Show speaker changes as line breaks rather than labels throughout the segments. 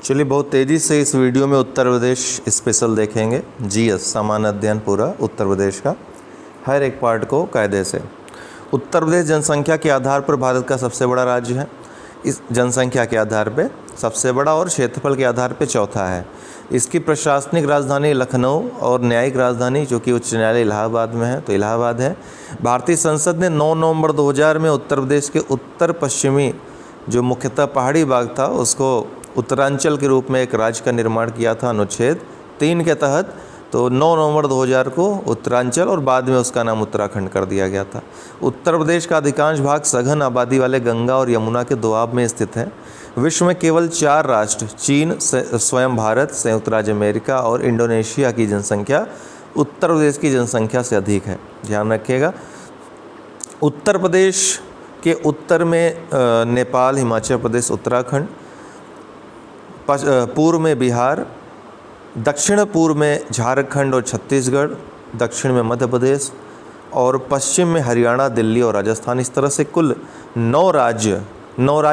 चलिए बहुत तेज़ी से इस वीडियो में उत्तर प्रदेश स्पेशल देखेंगे। जीएस सामान्य अध्ययन पूरा उत्तर प्रदेश का हर एक पार्ट को कायदे से। उत्तर प्रदेश जनसंख्या के आधार पर भारत का सबसे बड़ा राज्य है। इस जनसंख्या के आधार पे सबसे बड़ा और क्षेत्रफल के आधार पे चौथा है। इसकी प्रशासनिक राजधानी लखनऊ और न्यायिक राजधानी जो कि उच्च न्यायालय इलाहाबाद में है तो इलाहाबाद है। भारतीय संसद ने 9 नवंबर 2000 में उत्तर प्रदेश के उत्तर पश्चिमी जो मुख्यतः पहाड़ी भाग था उसको उत्तरांचल के रूप में एक राज्य का निर्माण किया था अनुच्छेद 3 के तहत। तो 9 नवंबर 2000 को उत्तरांचल और बाद में उसका नाम उत्तराखंड कर दिया गया था। उत्तर प्रदेश का अधिकांश भाग सघन आबादी वाले गंगा और यमुना के दोआब में स्थित है। विश्व में केवल 4 राष्ट्र चीन, स्वयं भारत, संयुक्त राज्य अमेरिका और इंडोनेशिया की जनसंख्या उत्तर प्रदेश की जनसंख्या से अधिक है। ध्यान रखिएगा। उत्तर प्रदेश के उत्तर में नेपाल, हिमाचल प्रदेश, उत्तराखंड, पूर्व में बिहार, दक्षिण पूर्व में झारखंड और छत्तीसगढ़, दक्षिण में मध्य प्रदेश और पश्चिम में हरियाणा, दिल्ली और राजस्थान। इस तरह से कुल 9 राज्य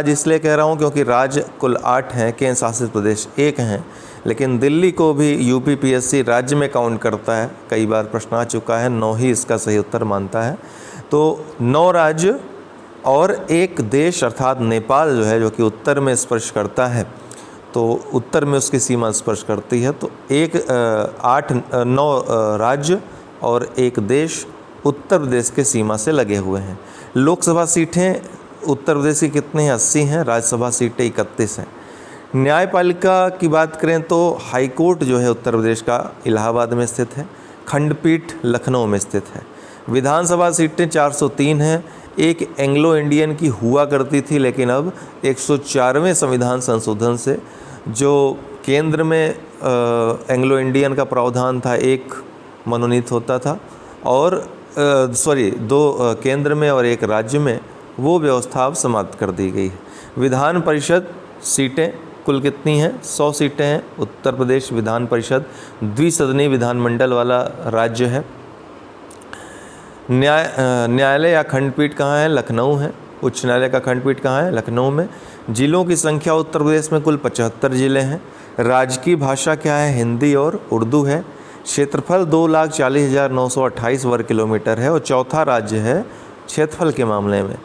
इसलिए कह रहा हूँ क्योंकि राज्य कुल 8 हैं, केंद्र शासित प्रदेश 1 हैं, लेकिन दिल्ली को भी यूपीपीएससी राज्य में काउंट करता है। कई बार प्रश्न आ चुका है, 9 ही इसका सही उत्तर मानता है। तो 9 राज्य और एक देश अर्थात नेपाल जो है, जो कि उत्तर में स्पर्श करता है, तो उत्तर में उसकी सीमा स्पर्श करती है। तो 9 राज्य और एक देश उत्तर प्रदेश के सीमा से लगे हुए हैं। लोकसभा सीटें उत्तर प्रदेश की कितनी हैं? 80 हैं। राज्यसभा सीटें 31 हैं। न्यायपालिका की बात करें तो हाई कोर्ट जो है उत्तर प्रदेश का इलाहाबाद में स्थित है। खंडपीठ लखनऊ में स्थित है। विधानसभा सीटें 403 हैं। एक एंग्लो इंडियन की हुआ करती थी, लेकिन अब 104वें संविधान संशोधन से जो केंद्र में एंग्लो इंडियन का प्रावधान था, एक मनोनीत होता था और 2 केंद्र में और एक राज्य में, वो व्यवस्था अब समाप्त कर दी गई है। विधान परिषद सीटें कुल कितनी हैं? 100 सीटें हैं। उत्तर प्रदेश विधान परिषद द्विसदनीय विधानमंडल वाला राज्य है। न्यायालय या खंडपीठ कहाँ है? लखनऊ है। उच्च न्यायालय का खंडपीठ कहाँ है? लखनऊ में। जिलों की संख्या उत्तर प्रदेश में कुल 75 जिले हैं। राजकीय भाषा क्या है? हिंदी और उर्दू है। क्षेत्रफल 2,40,928 वर्ग किलोमीटर है और चौथा राज्य है क्षेत्रफल के मामले में।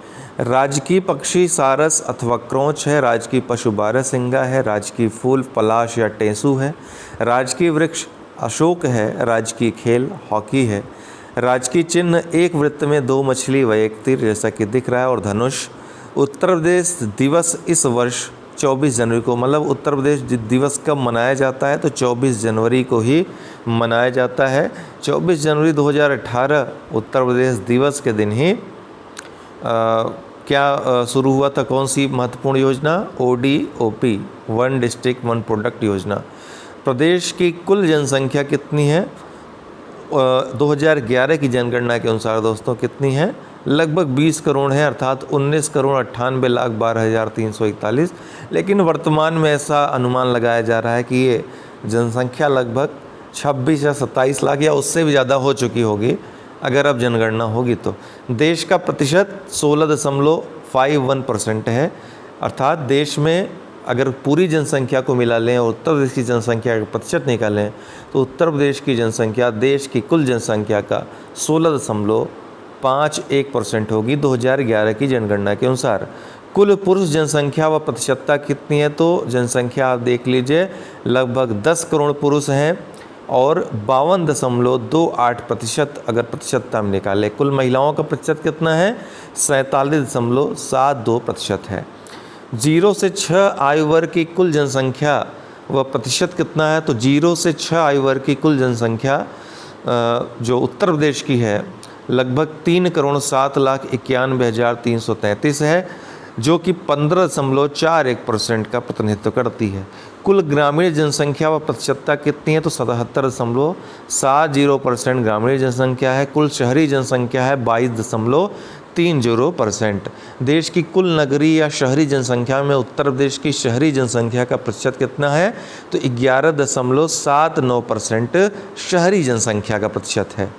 राजकीय पक्षी सारस अथवा क्रोंच है। राजकीय पशु बारहसिंगा है। राजकीय फूल पलाश या टेसू है। राजकीय वृक्ष अशोक है। राजकीय खेल हॉकी है। राजकीय चिन्ह एक वृत्त में 2 मछली व 1 तीर जैसा कि दिख रहा है और धनुष। उत्तर प्रदेश दिवस इस वर्ष 24 जनवरी को, मतलब उत्तर प्रदेश दिवस कब मनाया जाता है? तो 24 जनवरी को ही मनाया जाता है। 24 जनवरी 2018 उत्तर प्रदेश दिवस के दिन ही शुरू हुआ था? कौन सी महत्वपूर्ण योजना? ODOP, one district one product योजना। प्रदेश की कुल जनसंख्या कितनी है? 2011 की जनगणना के अनुसार दोस्तों कितनी है? लगभग 20 करोड़ है, अर्थात 19,98,12,341। लेकिन वर्तमान में ऐसा अनुमान लगाया जा रहा है कि ये जनसंख्या लगभग 26 या 27 लाख या उससे भी ज़्यादा हो चुकी होगी अगर अब जनगणना होगी तो। देश का प्रतिशत 16.51% है, अर्थात देश में अगर पूरी जनसंख्या को मिला लें और उत्तर प्रदेश की जनसंख्या का प्रतिशत निकालें तो उत्तर प्रदेश की जनसंख्या देश की कुल जनसंख्या का 16.51% होगी 2011 की जनगणना के अनुसार। कुल पुरुष जनसंख्या व प्रतिशतता कितनी है? तो जनसंख्या आप देख लीजिए, लगभग 10 करोड़ पुरुष हैं और 52.28% अगर प्रतिशतता में निकालें। कुल महिलाओं का प्रतिशत कितना है? 47.72% है। 0 से 6 आयु वर्ग की कुल जनसंख्या व प्रतिशत कितना है? तो 0 से 6 आयु वर्ग की कुल जनसंख्या जो उत्तर प्रदेश की है लगभग 3,07,91,333 है, जो कि 15.41% का प्रतिनिधित्व करती है। कुल ग्रामीण जनसंख्या व प्रतिशतता कितनी है? तो 77.70% ग्रामीण जनसंख्या है। कुल शहरी जनसंख्या है 22.30%। देश की कुल नगरीय या शहरी जनसंख्या में उत्तर प्रदेश की शहरी जनसंख्या का प्रतिशत कितना है? तो 11.79% शहरी जनसंख्या का प्रतिशत है।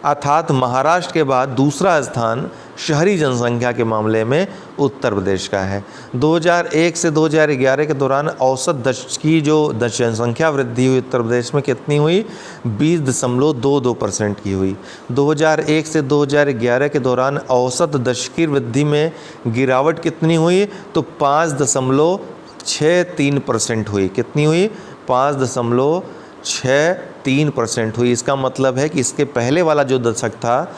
अर्थात महाराष्ट्र के बाद दूसरा स्थान शहरी जनसंख्या के मामले में उत्तर प्रदेश का है। 2001 से 2011 के दौरान औसत दशकीय जो जनसंख्या वृद्धि हुई उत्तर प्रदेश में कितनी हुई? 20.22% की हुई। 2001 से 2011 के दौरान औसत दशकीय वृद्धि में गिरावट कितनी हुई? तो 5.63% हुई। कितनी हुई? 5.63% हुई। इसका मतलब है कि इसके पहले वाला जो दशक था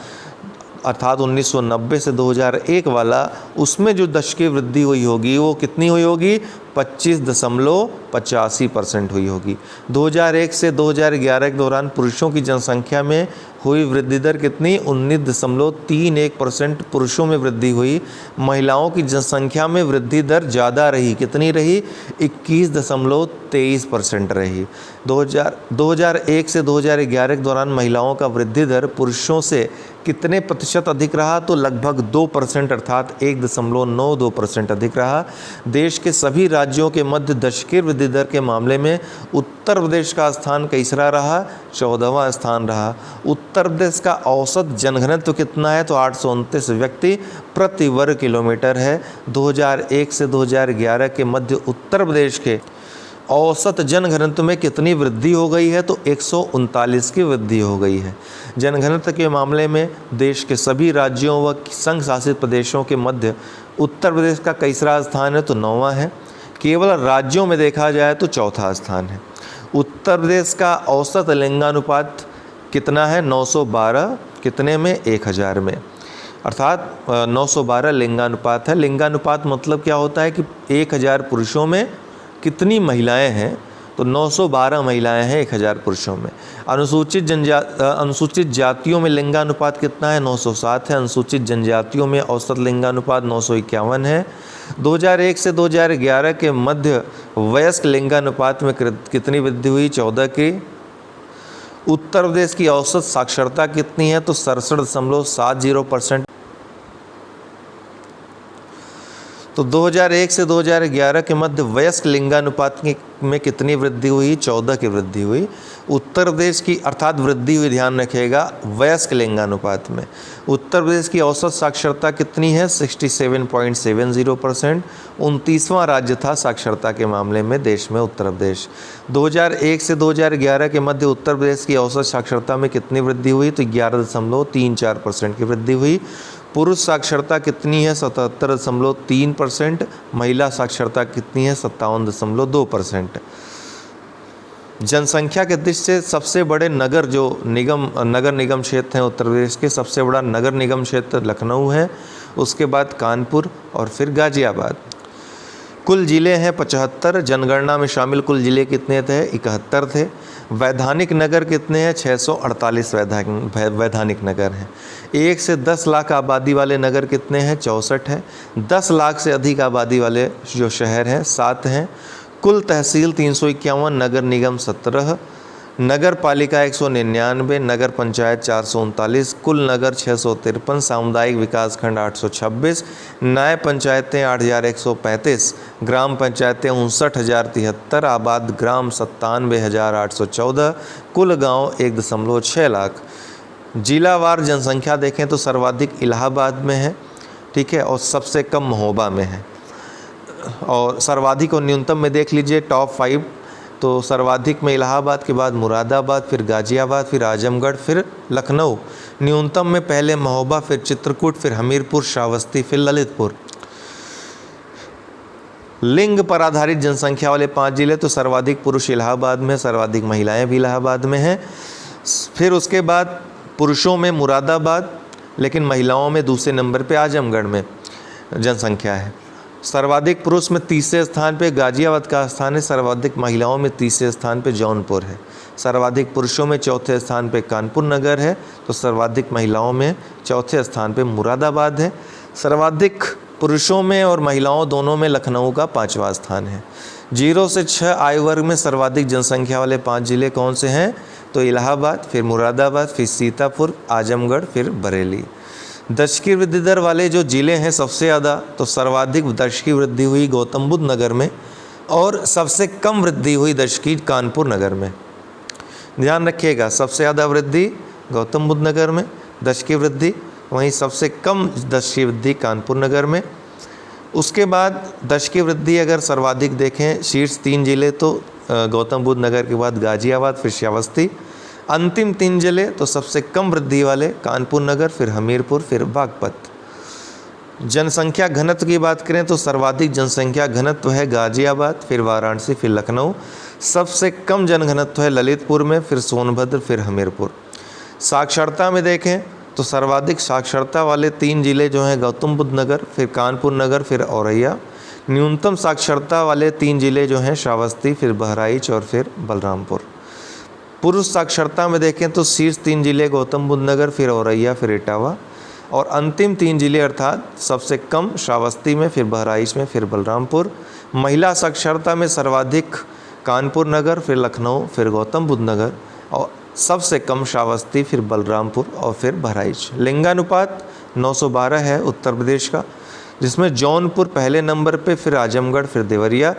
अर्थात 1990 से 2001 वाला, उसमें जो दशकीय वृद्धि हुई होगी वो कितनी हुई होगी? 25.85% हुई होगी। 2001 से 2011 के दौरान पुरुषों की जनसंख्या में हुई वृद्धि दर कितनी? 19.31% पुरुषों में वृद्धि हुई। महिलाओं की जनसंख्या में वृद्धि दर ज़्यादा रही। कितनी रही? 21.23% रही। 2001 से 2011 के दौरान महिलाओं का वृद्धि दर पुरुषों से कितने प्रतिशत अधिक रहा? तो लगभग 2% अर्थात 1.92% अधिक रहा। देश के सभी राज्यों के मध्य दशकीय वृद्धि दर के मामले में उत्तर प्रदेश का स्थान कैसरा रहा? 14वां स्थान रहा। उत्तर प्रदेश का औसत जनघनत्व कितना है? तो 829 व्यक्ति प्रति वर्ग किलोमीटर है। 2001 से 2011 के मध्य उत्तर प्रदेश के औसत जनघनत्व में कितनी वृद्धि हो गई है? तो 139 की वृद्धि हो गई है। जनघनत्व के मामले में देश के सभी राज्यों व संघ शासित प्रदेशों के मध्य उत्तर प्रदेश का कैसरा स्थान है? तो 9वां है। केवल राज्यों में देखा जाए तो 4था स्थान है। उत्तर प्रदेश का औसत लिंगानुपात कितना है? 912। कितने में? 1000 में। अर्थात 912 लिंगानुपात है। लिंगानुपात मतलब क्या होता है कि 1000 पुरुषों में कितनी महिलाएं हैं? तो 912 महिलाएं हैं 1000 पुरुषों में। अनुसूचित जातियों में लिंगानुपात कितना है? 907 है। अनुसूचित जनजातियों में औसत लिंगानुपात 951 है। 2001 से 2011 के मध्य वयस्क लिंगानुपात में कितनी वृद्धि हुई? 14 की। उत्तर प्रदेश की औसत साक्षरता कितनी है? तो 67.70%। तो 2001 से 2011 के मध्य वयस्क लिंगानुपात में कितनी वृद्धि हुई? 14 की वृद्धि हुई। उत्तर प्रदेश की अर्थात वृद्धि हुई, ध्यान रखिएगा, वयस्क लिंगानुपात में। उत्तर प्रदेश की औसत साक्षरता कितनी है? 67.70%। 29वां राज्य था साक्षरता के मामले में देश में उत्तर प्रदेश। 2001 से 2011 के मध्य उत्तर प्रदेश की औसत साक्षरता में कितनी वृद्धि हुई? तो 11.34% की वृद्धि हुई। पुरुष साक्षरता कितनी है? 77.3%। महिला साक्षरता कितनी है? 57.2%। जनसंख्या के दृष्टि से सबसे बड़े नगर निगम क्षेत्र हैं उत्तर प्रदेश के, सबसे बड़ा नगर निगम क्षेत्र लखनऊ है, उसके बाद कानपुर और फिर गाजियाबाद। कुल जिले हैं 75। जनगणना में शामिल कुल जिले कितने थे? 71 थे। वैधानिक नगर कितने हैं? 648 वैधानिक नगर हैं। 1 से 10 लाख आबादी वाले नगर कितने हैं? 64 हैं। 10 लाख से अधिक आबादी वाले जो शहर हैं 7 हैं। कुल तहसील 351, नगर निगम 17, नगर पालिका 199, नगर पंचायत 439, कुल नगर 653, सामुदायिक विकास खंड 826, न्याय पंचायतें 8135, ग्राम पंचायतें 59,073, आबाद ग्राम 97,814, कुल गांव 1.6 लाख। जिलावार जनसंख्या देखें तो सर्वाधिक इलाहाबाद में है, ठीक है, और सबसे कम महोबा में है। और सर्वाधिक और न्यूनतम में देख लीजिए टॉप 5, तो सर्वाधिक में इलाहाबाद के बाद मुरादाबाद, फिर गाजियाबाद, फिर आजमगढ़, फिर लखनऊ। न्यूनतम में पहले महोबा, फिर चित्रकूट, फिर हमीरपुर, श्रावस्ती, फिर ललितपुर। लिंग पर आधारित जनसंख्या वाले 5 जिले, तो सर्वाधिक पुरुष इलाहाबाद में, सर्वाधिक महिलाएं भी इलाहाबाद में हैं। फिर उसके बाद पुरुषों में मुरादाबाद, लेकिन महिलाओं में दूसरे नंबर पे आजमगढ़ में जनसंख्या है। सर्वाधिक पुरुष में तीसरे स्थान पे गाजियाबाद का स्थान है, सर्वाधिक महिलाओं में तीसरे स्थान पे जौनपुर है। सर्वाधिक पुरुषों में चौथे स्थान पे कानपुर नगर है, तो सर्वाधिक महिलाओं में चौथे स्थान पे मुरादाबाद है। सर्वाधिक पुरुषों में और महिलाओं दोनों में लखनऊ का 5वां स्थान है। 0 से 6 आयु वर्ग में सर्वाधिक जनसंख्या वाले 5 जिले कौन से हैं? तो इलाहाबाद, फिर मुरादाबाद, फिर सीतापुर, आजमगढ़, फिर बरेली। दशकीय वृद्धि दर वाले जो ज़िले हैं सबसे ज़्यादा, तो सर्वाधिक दशकीय वृद्धि हुई गौतम बुद्ध नगर में और सबसे कम वृद्धि हुई दशकीय कानपुर नगर में। ध्यान रखिएगा, सबसे ज़्यादा वृद्धि गौतम बुद्ध नगर में, दशकीय वृद्धि, वहीं सबसे कम 10 की वृद्धि कानपुर नगर में। उसके बाद 10 की वृद्धि अगर सर्वाधिक देखें शीर्ष 3 जिले तो गौतम बुद्ध नगर के बाद गाजियाबाद, फिर श्रावस्ती। अंतिम 3 जिले तो सबसे कम वृद्धि वाले कानपुर नगर, फिर हमीरपुर, फिर बागपत। जनसंख्या घनत्व की बात करें तो सर्वाधिक जनसंख्या घनत्व है गाजियाबाद, फिर वाराणसी, फिर लखनऊ। सबसे कम जनघनत्व है ललितपुर में, फिर सोनभद्र, फिर हमीरपुर। साक्षरता में देखें तो सर्वाधिक साक्षरता वाले 3 जिले जो हैं गौतम बुद्ध नगर, फिर कानपुर नगर, फिर औरैया। न्यूनतम साक्षरता वाले 3 जिले जो हैं श्रावस्ती, फिर बहराइच और फिर बलरामपुर। पुरुष साक्षरता में देखें तो शीर्ष 3 जिले गौतम बुद्ध नगर, फिर औरैया, फिर इटावा। और अंतिम 3 जिले अर्थात सबसे कम श्रावस्ती में, फिर बहराइच में, फिर बलरामपुर। महिला साक्षरता में सर्वाधिक कानपुर नगर, फिर लखनऊ, फिर गौतम बुद्ध नगर, और सबसे कम श्रावस्ती, फिर बलरामपुर और फिर बहराइच। लिंगानुपात 912 है उत्तर प्रदेश का, जिसमें जौनपुर पहले नंबर पे, फिर आजमगढ़, फिर देवरिया।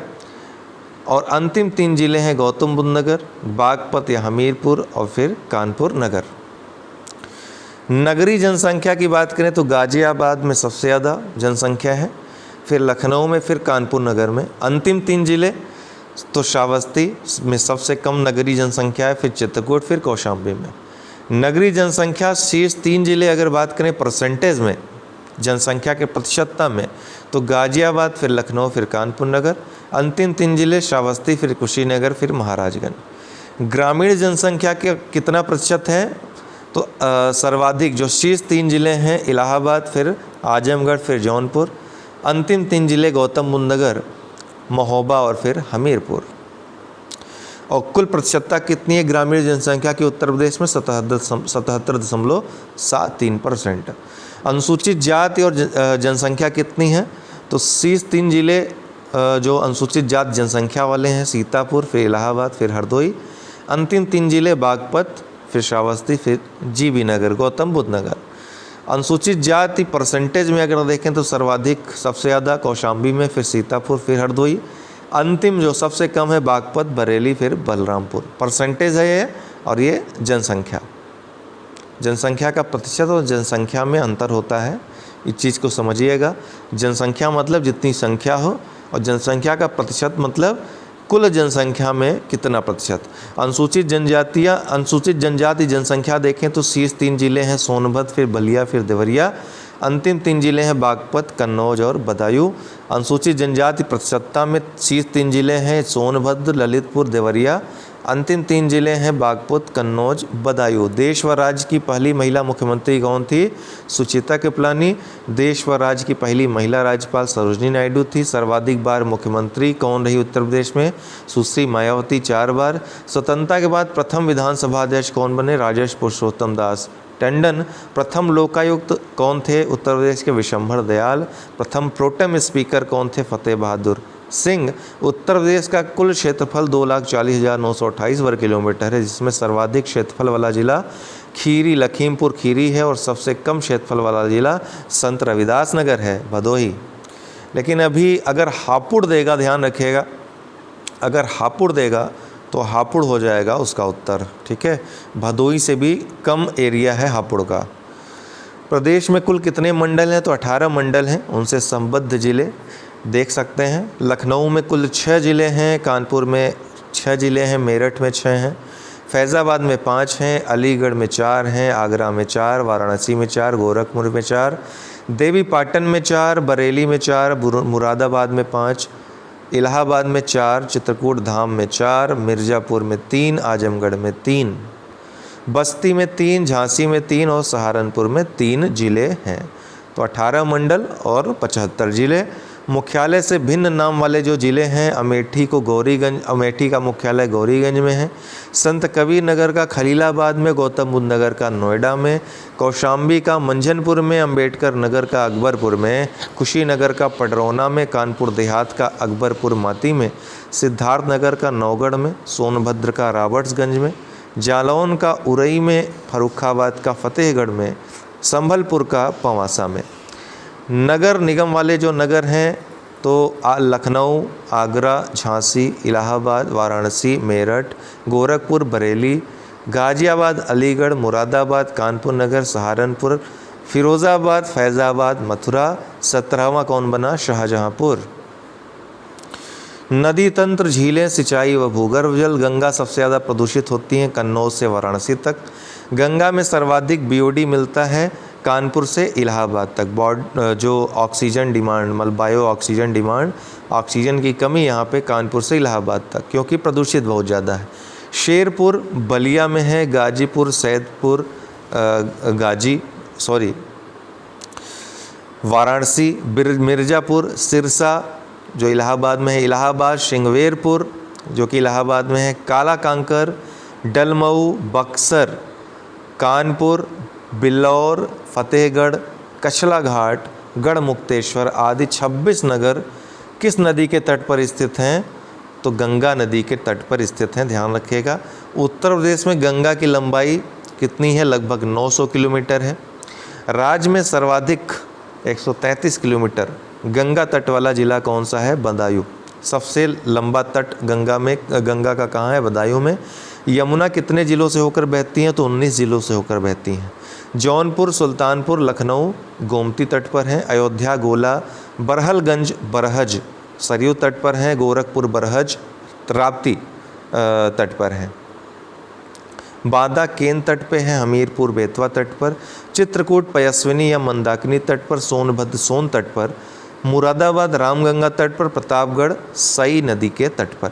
और अंतिम 3 जिले हैं गौतम बुद्ध नगर, बागपत या हमीरपुर और फिर कानपुर नगर। नगरीय जनसंख्या की बात करें तो गाजियाबाद में सबसे ज़्यादा जनसंख्या है, फिर लखनऊ में, फिर कानपुर नगर में। अंतिम 3 जिले तो श्रावस्ती में सबसे कम नगरीय जनसंख्या है, फिर चित्रकूट, फिर कौशाम्बी में। नगरीय जनसंख्या शीर्ष 3 जिले अगर बात करें परसेंटेज में, जनसंख्या के प्रतिशतता में, तो गाजियाबाद, फिर लखनऊ, फिर कानपुर नगर। अंतिम 3 जिले श्रावस्ती, फिर कुशीनगर, फिर महाराजगंज। ग्रामीण जनसंख्या के कितना प्रतिशत है तो सर्वाधिक जो शीर्ष 3 जिले हैं इलाहाबाद, फिर आजमगढ़, फिर जौनपुर। अंतिम 3 जिले गौतम बुद्ध नगर, महोबा और फिर हमीरपुर। और कुल प्रतिशतता कितनी है ग्रामीण जनसंख्या की उत्तर प्रदेश में? 77.73%। अनुसूचित जाति और जनसंख्या कितनी है तो शीर्ष 3 जिले जो अनुसूचित जाति जनसंख्या वाले हैं सीतापुर, फिर इलाहाबाद, फिर हरदोई। अंतिम 3 जिले बागपत, फिर श्रावस्ती, फिर जीबी नगर, गौतम बुद्ध नगर। अनुसूचित जाति परसेंटेज में अगर देखें तो सर्वाधिक सबसे ज़्यादा कौशाम्बी में, फिर सीतापुर, फिर हरदोई। अंतिम जो सबसे कम है बागपत, बरेली, फिर बलरामपुर। परसेंटेज है ये, और ये जनसंख्या का प्रतिशत और जनसंख्या में अंतर होता है, इस चीज़ को समझिएगा। जनसंख्या मतलब जितनी संख्या हो, और जनसंख्या का प्रतिशत मतलब कुल जनसंख्या में कितना प्रतिशत। अनुसूचित जनजाति जनसंख्या देखें तो शीर्ष 3 जिले हैं सोनभद्र, फिर बलिया, फिर देवरिया। अंतिम 3 जिले हैं बागपत, कन्नौज और बदायूं। अनुसूचित जनजाति प्रतिशतता में शीर्ष 3 जिले हैं सोनभद्र, ललितपुर, देवरिया। अंतिम 3 जिले हैं बागपत, कन्नौज, बदायूं। देश व राज्य की पहली महिला मुख्यमंत्री कौन थी? सुचित्रा कृपलानी। देश व राज्य की पहली महिला राज्यपाल सरोजिनी नायडू थी। सर्वाधिक बार मुख्यमंत्री कौन रही उत्तर प्रदेश में? सुश्री मायावती 4 बार। स्वतंत्रता के बाद प्रथम विधानसभा अध्यक्ष कौन बने? राजेश पुरुषोत्तम दास टंडन। प्रथम लोकायुक्त कौन थे उत्तर प्रदेश के? विशंभर दयाल। प्रथम प्रोटेम स्पीकर कौन थे? फतेह बहादुर सिंह। उत्तर प्रदेश का कुल क्षेत्रफल 2,40,928 वर्ग किलोमीटर है, जिसमें सर्वाधिक क्षेत्रफल वाला जिला खीरी, लखीमपुर खीरी है, और सबसे कम क्षेत्रफल वाला जिला संत रविदास नगर है, भदोही। लेकिन अभी अगर हापुड़ देगा, ध्यान रखिएगा, अगर हापुड़ देगा तो हापुड़ हो जाएगा उसका उत्तर, ठीक है। भदोही से भी कम एरिया है हापुड़ का। प्रदेश में कुल कितने मंडल हैं तो 18 मंडल हैं, उनसे संबद्ध जिले देख सकते हैं। लखनऊ में कुल 6 जिले हैं, कानपुर में 6 जिले हैं, मेरठ में 6 हैं, फैज़ाबाद में 5 हैं, अलीगढ़ में 4 हैं, आगरा में 4, वाराणसी में 4, गोरखपुर में 4, देवी पाटन में 4, बरेली में 4, मुरादाबाद में 5, इलाहाबाद में 4, चित्रकूट धाम में 4, मिर्ज़ापुर में 3, आजमगढ़ में 3, बस्ती में 3, झांसी में 3 और सहारनपुर में 3 जिले हैं। तो 18 मंडल और 75 जिले। मुख्यालय से भिन्न नाम वाले जो ज़िले हैं, अमेठी को गौरीगंज, अमेठी का मुख्यालय गौरीगंज में है, संत कबीर नगर का खलीलाबाद में, गौतम बुद्ध नगर का नोएडा में, कौशाम्बी का मंझनपुर में, अंबेडकर नगर का अकबरपुर में, कुशीनगर का पडरौना में, कानपुर देहात का अकबरपुर माती में, सिद्धार्थ नगर का नौगढ़ में, सोनभद्र का रॉबर्ट्सगंज में, जालौन का उरई में, फर्रुखाबाद का फतेहगढ़ में, संभलपुर का पवासा में। नगर निगम वाले जो नगर हैं तो लखनऊ, आगरा, झांसी, इलाहाबाद, वाराणसी, मेरठ, गोरखपुर, बरेली, गाजियाबाद, अलीगढ़, मुरादाबाद, कानपुर नगर, सहारनपुर, फिरोज़ाबाद, फैज़ाबाद, मथुरा। 17वां कौन बना? शाहजहाँपुर। नदी तंत्र, झीलें, सिंचाई व भूगर्भ जल। गंगा सबसे ज़्यादा प्रदूषित होती हैं कन्नौज से वाराणसी तक। गंगा में सर्वाधिक बीओडी मिलता है कानपुर से इलाहाबाद तक। जो ऑक्सीजन डिमांड, मतलब बायो ऑक्सीजन डिमांड, ऑक्सीजन की कमी यहाँ पे कानपुर से इलाहाबाद तक, क्योंकि प्रदूषित बहुत ज़्यादा है। शेरपुर बलिया में है, गाजीपुर, सैदपुर, वाराणसी, मिर्ज़ापुर, सिरसा जो इलाहाबाद में है, इलाहाबाद, श्रृंगवेरपुर जो कि इलाहाबाद में है, काला कांकर, डलमऊ, बक्सर, कानपुर, बिल्लौर, फतेहगढ़, कछला घाट, गढ़मुक्तेश्वर आदि 26 नगर किस नदी के तट पर स्थित हैं? तो गंगा नदी के तट पर स्थित हैं, ध्यान रखिएगा। उत्तर प्रदेश में गंगा की लंबाई कितनी है? लगभग 900 किलोमीटर है। राज्य में सर्वाधिक 133 किलोमीटर गंगा तट वाला जिला कौन सा है? बदायूं। सबसे लंबा तट गंगा का कहाँ है? बदायूं में। यमुना कितने ज़िलों से होकर बहती हैं? तो 19 ज़िलों से होकर बहती हैं। जौनपुर, सुल्तानपुर, लखनऊ गोमती तट पर हैं। अयोध्या, गोला, बरहलगंज, बरहज सरयू तट पर हैं। गोरखपुर, बरहज राप्ती तट पर हैं। बांदा केन तट पे है। हमीरपुर बेतवा तट पर। चित्रकूट पयस्विनी या मंदाकिनी तट पर। सोनभद्र सोन तट पर। मुरादाबाद रामगंगा तट पर। प्रतापगढ़ सई नदी के तट पर।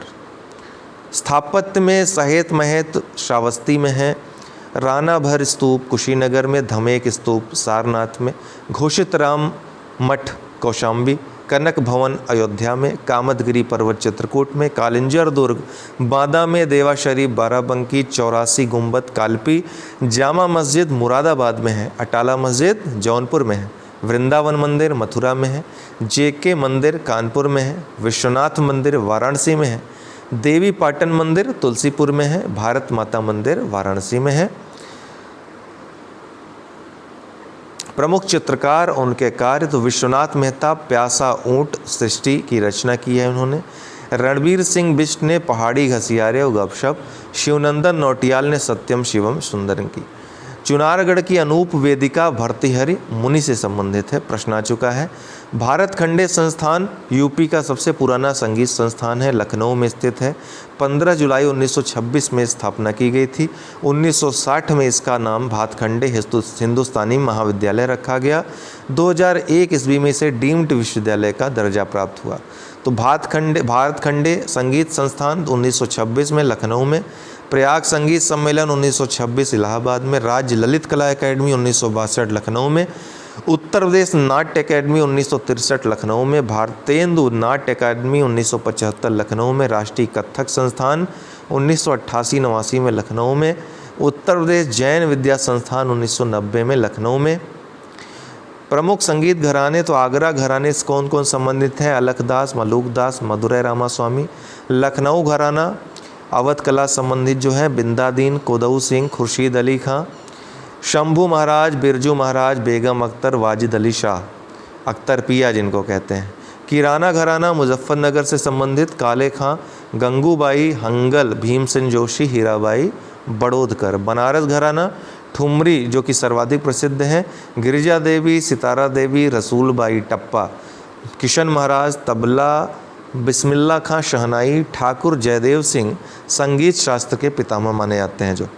स्थापत्य में सहेत महत श्रावस्ती में है। राना भर स्तूप कुशीनगर में। धमेक स्तूप सारनाथ में। घोषित राम मठ कौशाम्बी। कनक भवन अयोध्या में। कामदगिरी पर्वत चित्रकूट में। कालिंजर दुर्ग बांदा में। देवा शरीफ बाराबंकी। 84 गुंबद कालपी। जामा मस्जिद मुरादाबाद में है। अटाला मस्जिद जौनपुर में है। वृंदावन मंदिर मथुरा में है। जेके मंदिर कानपुर में है। विश्वनाथ मंदिर वाराणसी में है। देवी पाटन मंदिर तुलसीपुर में है। भारत माता मंदिर वाराणसी में है। प्रमुख चित्रकार उनके कार्य, तो विश्वनाथ मेहता प्यासा ऊंट सृष्टि की रचना की है उन्होंने। रणबीर सिंह बिष्ट ने पहाड़ी घसियारे और गपशप। शिवनंदन नौटियाल ने सत्यम शिवम सुंदरम की। चुनारगढ़ की अनूप वेदिका भर्तृहरि मुनि से संबंधित है, प्रश्न आ चुका है। भारत खंडे संस्थान यूपी का सबसे पुराना संगीत संस्थान है, लखनऊ में स्थित है। 15 जुलाई 1926 में स्थापना की गई थी। 1960 में इसका नाम भातखंडे हिंदुस्तानी महाविद्यालय रखा गया। 2001 ईस्वी में इसे डीम्ड विश्वविद्यालय का दर्जा प्राप्त हुआ। तो भारत खंडे संगीत संस्थान 1926 में लखनऊ में। प्रयाग संगीत सम्मेलन 1926 इलाहाबाद में। राज्य ललित कला एकेडमी 1962 लखनऊ में। उत्तर प्रदेश नाट्य अकेडमी 1963 लखनऊ में। भारतेंदु नाट्य अकादमी 1975 लखनऊ में। राष्ट्रीय कथक संस्थान 1988-89 में लखनऊ में। उत्तर प्रदेश जैन विद्या संस्थान 1990 में लखनऊ में। प्रमुख संगीत घराने, तो आगरा घराने से कौन कौन संबंधित हैं? अलखदास, मलूकदास, मदुरै रामास्वामी। लखनऊ घराना अवध कला संबंधित जो है बिंदादीन, कोदऊ सिंह, खुर्शीद अली खां। शंभू महाराज, बिरजू महाराज, बेगम अख्तर, वाजिद अली शाह, अख्तर पिया जिनको कहते हैं। किराना घराना मुजफ्फरनगर से संबंधित काले खां, गंगूबाई, हंगल, भीमसेन जोशी, हीराबाई बड़ोदकर। बनारस घराना ठुमरी जो कि सर्वाधिक प्रसिद्ध हैं, गिरिजा देवी, सितारा देवी, रसूलबाई टप्पा। किशन महाराज तबला, बिस्मिल्ला खां शहनाई, ठाकुर जयदेव सिंह संगीत शास्त्र के पितामह माने जाते हैं। जो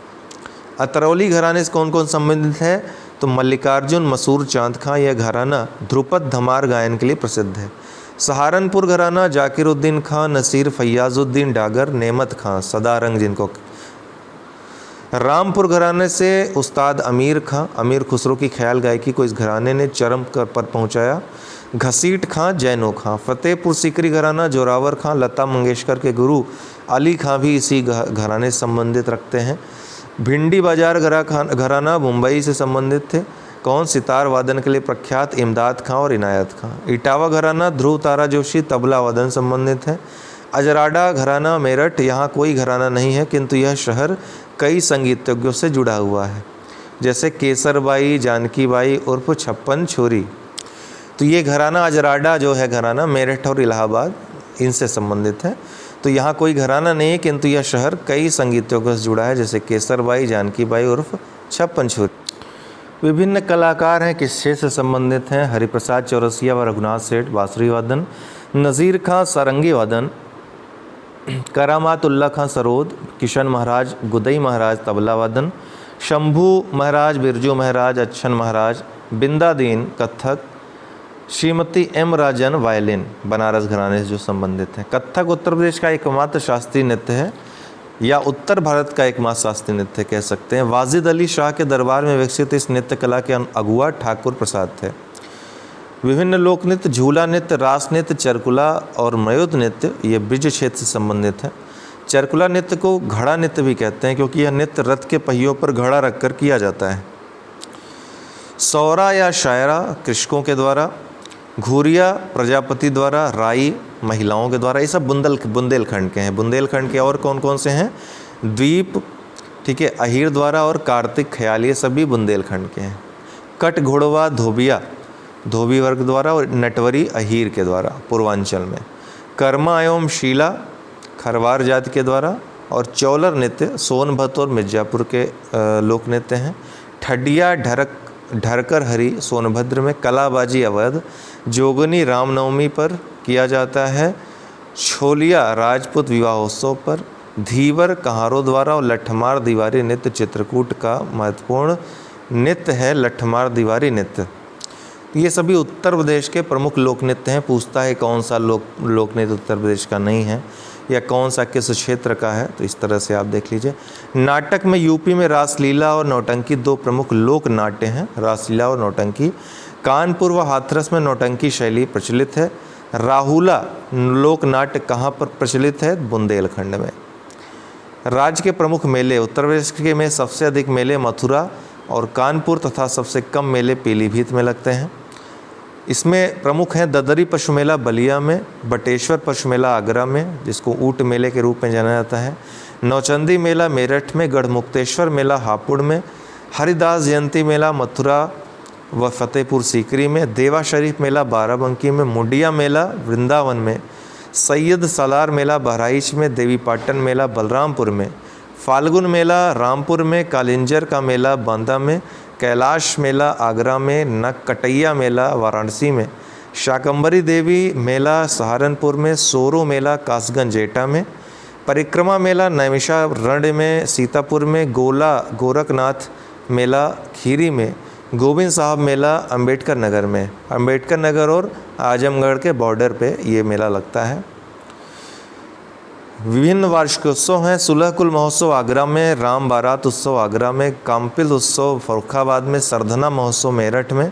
अतरौली घराने से कौन कौन संबंधित है? तो मल्लिकार्जुन मसूर चांद खां, यह घराना ध्रुपद धमार गायन के लिए प्रसिद्ध है। सहारनपुर घराना जाकिरुद्दीन खां, नसीर फैयाजुद्दीन डागर, नेमत खां, सदारंग जिनको। रामपुर घराने से उस्ताद अमीर खां, अमीर खुसरो की ख्याल गायकी को इस घराने ने चरम पर पहुंचाया। घसीट खां, जैनो खां। फतेहपुर सीकरी घराना जोरावर खां, लता मंगेशकर के गुरु अली खां भी इसी घराने से संबंधित रखते हैं। भिंडी बाजार घराना मुंबई से संबंधित थे। कौन? सितार वादन के लिए प्रख्यात इमदाद खां और इनायत खां। इटावा घराना ध्रुव तारा जोशी तबला वादन संबंधित है। अजराडा घराना मेरठ, यहाँ कोई घराना नहीं है किंतु यह शहर कई संगीतज्ञों से जुड़ा हुआ है, जैसे केसरबाई, जानकीबाई उर्फ छप्पन छोरी। तो ये घराना अजराडा जो है घराना मेरठ और इलाहाबाद इनसे संबंधित है। तो यहाँ कोई घराना नहीं है किंतु यह शहर कई संगीतज्ञों से जुड़ा है, जैसे केसरबाई, जानकीबाई उर्फ छप्पन छोरी। विभिन्न कलाकार हैं किस क्षेत्र से संबंधित हैं? हरिप्रसाद चौरसिया व रघुनाथ सेठ बांसुरी वादन, नज़ीर खां सारंगी वादन, करामातुल्ला खां सरोद, किशन महाराज गुदई महाराज तबला वादन, शंभू महाराज बिरजू महाराज अच्छन महाराज बिंदादीन कत्थक, श्रीमती एम राजन वायलिन बनारस घराने से जो संबंधित हैं। कत्थक उत्तर प्रदेश का एकमात्र शास्त्रीय नृत्य है या उत्तर भारत का एकमात्र शास्त्रीय नृत्य कह सकते हैं। वाजिद अली शाह के दरबार में विकसित इस नृत्य कला के अगुआ ठाकुर प्रसाद थे। विभिन्न लोक नृत्य, झूला नृत्य, रास नृत्य, चरकुला और मयूर नृत्य ये ब्रिज क्षेत्र से संबंधित है। चरकुला नृत्य को घड़ा नृत्य भी कहते हैं क्योंकि यह नृत्य रथ के पहियों पर घड़ा रखकर किया जाता है। सौरा या शायरा कृषकों के द्वारा, घूरिया प्रजापति द्वारा, राई महिलाओं के द्वारा। ये सब बुंदेलखंड के हैं। बुंदेलखंड के और कौन कौन से हैं? द्वीप, ठीक है, अहीर द्वारा और कार्तिक ख्याल, ये सभी बुंदेलखंड के हैं। कट घोड़वा धोबिया धोबी वर्ग द्वारा और नटवरी अहीर के द्वारा पूर्वांचल में। कर्मा एवं शीला खरवार जाति के द्वारा। और चौलर नृत्य सोनभद्र और मिर्जापुर के लोक नृत्य हैं। ठडिया ढरकर हरी सोनभद्र में। कलाबाजी अवध जोगनी रामनवमी पर किया जाता है। छोलिया राजपूत विवाहोत्सव पर। धीवर कहारों द्वारा। और लठमार दीवारी नृत्य चित्रकूट का महत्वपूर्ण नृत्य है। लठमार दीवारी नृत्य ये सभी उत्तर प्रदेश के प्रमुख लोक नृत्य हैं। पूछता है कौन सा लोक नृत्य उत्तर प्रदेश का नहीं है या कौन सा किस क्षेत्र का है, तो इस तरह से आप देख लीजिए। नाटक में यूपी में रासलीला और नौटंकी दो प्रमुख लोक नाट्य हैं, रासलीला और नौटंकी। कानपुर व हाथरस में नौटंकी शैली प्रचलित है। राहुला लोक नाट्य कहाँ पर प्रचलित है? बुंदेलखंड में। राज्य के प्रमुख मेले उत्तर प्रदेश के में सबसे अधिक मेले मथुरा और कानपुर तथा सबसे कम मेले पीलीभीत में लगते हैं। इसमें प्रमुख हैं ददरी पशु मेला बलिया में, बटेश्वर पशु मेला आगरा में जिसको ऊँट मेले के रूप में जाना जाता है, नौचंदी मेला मेरठ में, गढ़मुक्तेश्वर मेला हापुड़ में, हरिदास जयंती मेला मथुरा व फतेहपुर सीकरी में, देवा शरीफ मेला बाराबंकी में, मुंडिया मेला वृंदावन में, सैयद सालार मेला बहराइच में, देवी पाटन मेला बलरामपुर में, फाल्गुन मेला रामपुर में, कालिंजर का मेला बांदा में, कैलाश मेला आगरा में, नककटैया मेला वाराणसी में, शाकंभरी देवी मेला सहारनपुर में, सोरो मेला कासगंज एटा में, परिक्रमा मेला नैमिषारण्य में, सीतापुर में, गोला गोरखनाथ मेला खीरी में, गोविंद साहब मेला अंबेडकर नगर में। अंबेडकर नगर और आजमगढ़ के बॉर्डर पे ये मेला लगता है। विभिन्न वार्षिकोत्सव हैं। सुलहकुल महोत्सव आगरा में, राम बारात उत्सव आगरा में, काम्पिल उत्सव फर्रुखाबाद में, सरधना महोत्सव मेरठ में,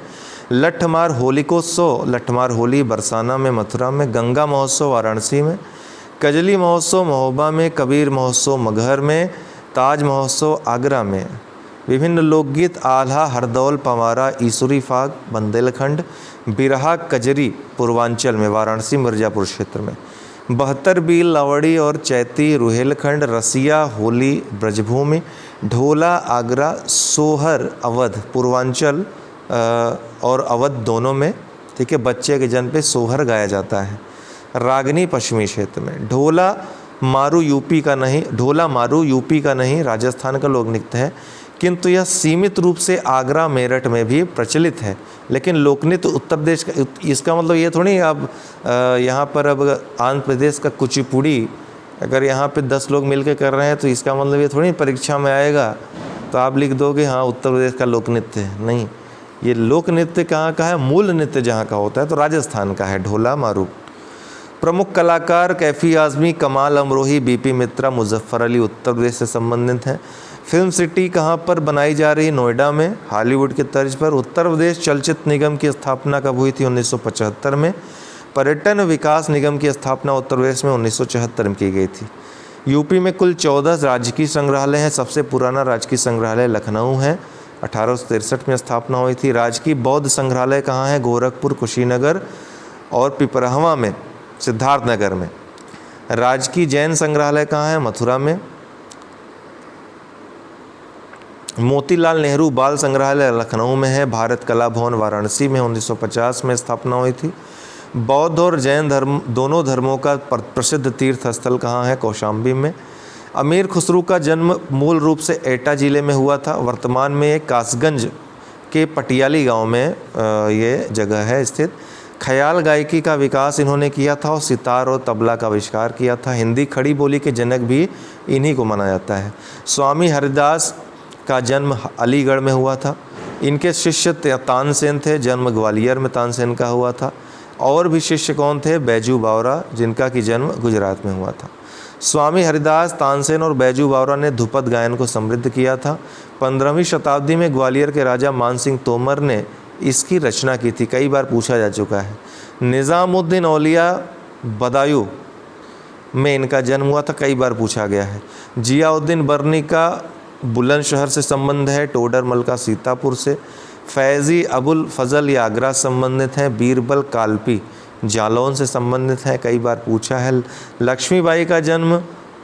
लठमार होलिकोत्सव लठमार होली बरसाना में मथुरा में, गंगा महोत्सव वाराणसी में, कजली महोत्सव महोबा में, कबीर महोत्सव मगहर में, ताज महोत्सव आगरा में। विभिन्न लोकगीत आल्हा हरदौल पवारा ईसुरी फाग बुंदेलखंड, बिरहा कजरी पूर्वांचल में वाराणसी मिर्जापुर क्षेत्र में, 72 बील लावड़ी और चैती रुहेलखंड, रसिया होली ब्रजभूमि, ढोला आगरा, सोहर अवध पूर्वांचल और अवध दोनों में, ठीक है। बच्चे के जन्म पे सोहर गाया जाता है। रागनी पश्चिमी क्षेत्र में। ढोला मारू यूपी का नहीं राजस्थान का लोक नृत्य है, किंतु यह सीमित रूप से आगरा मेरठ में भी प्रचलित है। लेकिन लोकनृत्य उत्तर प्रदेश का, इसका मतलब ये थोड़ी अब यहाँ पर अब आंध्र प्रदेश का कुचिपुड़ी अगर यहाँ पे 10 लोग मिलकर कर रहे हैं तो इसका मतलब ये थोड़ी परीक्षा में आएगा तो आप लिख दोगे हाँ उत्तर प्रदेश का लोक नृत्य है। नहीं, ये लोक नृत्य कहाँ का है? मूल नृत्य जहाँ का होता है तो राजस्थान का है ढोला मारू। प्रमुख कलाकार कैफी आज़मी, कमाल अमरोही, बीपी मित्रा, मुजफ्फर अली उत्तर प्रदेश से संबंधित हैं। फिल्म सिटी कहाँ पर बनाई जा रही? नोएडा में, हॉलीवुड के तर्ज पर। उत्तर प्रदेश चलचित्र निगम की स्थापना कब हुई थी? 1975 में। पर्यटन विकास निगम की स्थापना उत्तर प्रदेश में 1974 में की गई थी। यूपी में कुल 14 राजकीय संग्रहालय हैं। सबसे पुराना राजकीय संग्रहालय लखनऊ है, 1863 में स्थापना हुई थी। राजकीय बौद्ध संग्रहालय कहाँ है? गोरखपुर, कुशीनगर और पिपरहवा में, सिद्धार्थनगर में। राजकीय जैन संग्रहालय कहाँ है? मथुरा में। मोतीलाल नेहरू बाल संग्रहालय लखनऊ में है। भारत कला भवन वाराणसी में 1950 में स्थापना हुई थी। बौद्ध और जैन धर्म दोनों धर्मों का प्रसिद्ध तीर्थ स्थल कहाँ है? कौशाम्बी में। अमीर खुसरू का जन्म मूल रूप से एटा जिले में हुआ था। वर्तमान में ये कासगंज के पटियाली गांव में ये जगह है स्थित। ख्याल गायकी का विकास इन्होंने किया था और सितार और तबला का आविष्कार किया था। हिंदी खड़ी बोली के जनक भी इन्हीं को माना जाता है। स्वामी हरिदास का जन्म अलीगढ़ में हुआ था। इनके शिष्य तानसेन थे, जन्म ग्वालियर में तानसेन का हुआ था। और भी शिष्य कौन थे? बैजू बावरा, जिनका कि जन्म गुजरात में हुआ था। स्वामी हरिदास, तानसेन और बैजू बावरा ने ध्रुपद गायन को समृद्ध किया था। 15वीं शताब्दी में ग्वालियर के राजा मानसिंह तोमर ने इसकी रचना की थी, कई बार पूछा जा चुका है। निज़ामुद्दीन औलिया बदायूं में इनका जन्म हुआ था, कई बार पूछा गया है। जियाउद्दीन बर्नी का बुलंदशहर से संबंध है, टोडरमल का सीतापुर से। फैज़ी अबुल फजल ये आगरा संबंधित हैं। बीरबल कालपी जालौन से संबंधित है, कई बार पूछा है। लक्ष्मीबाई का जन्म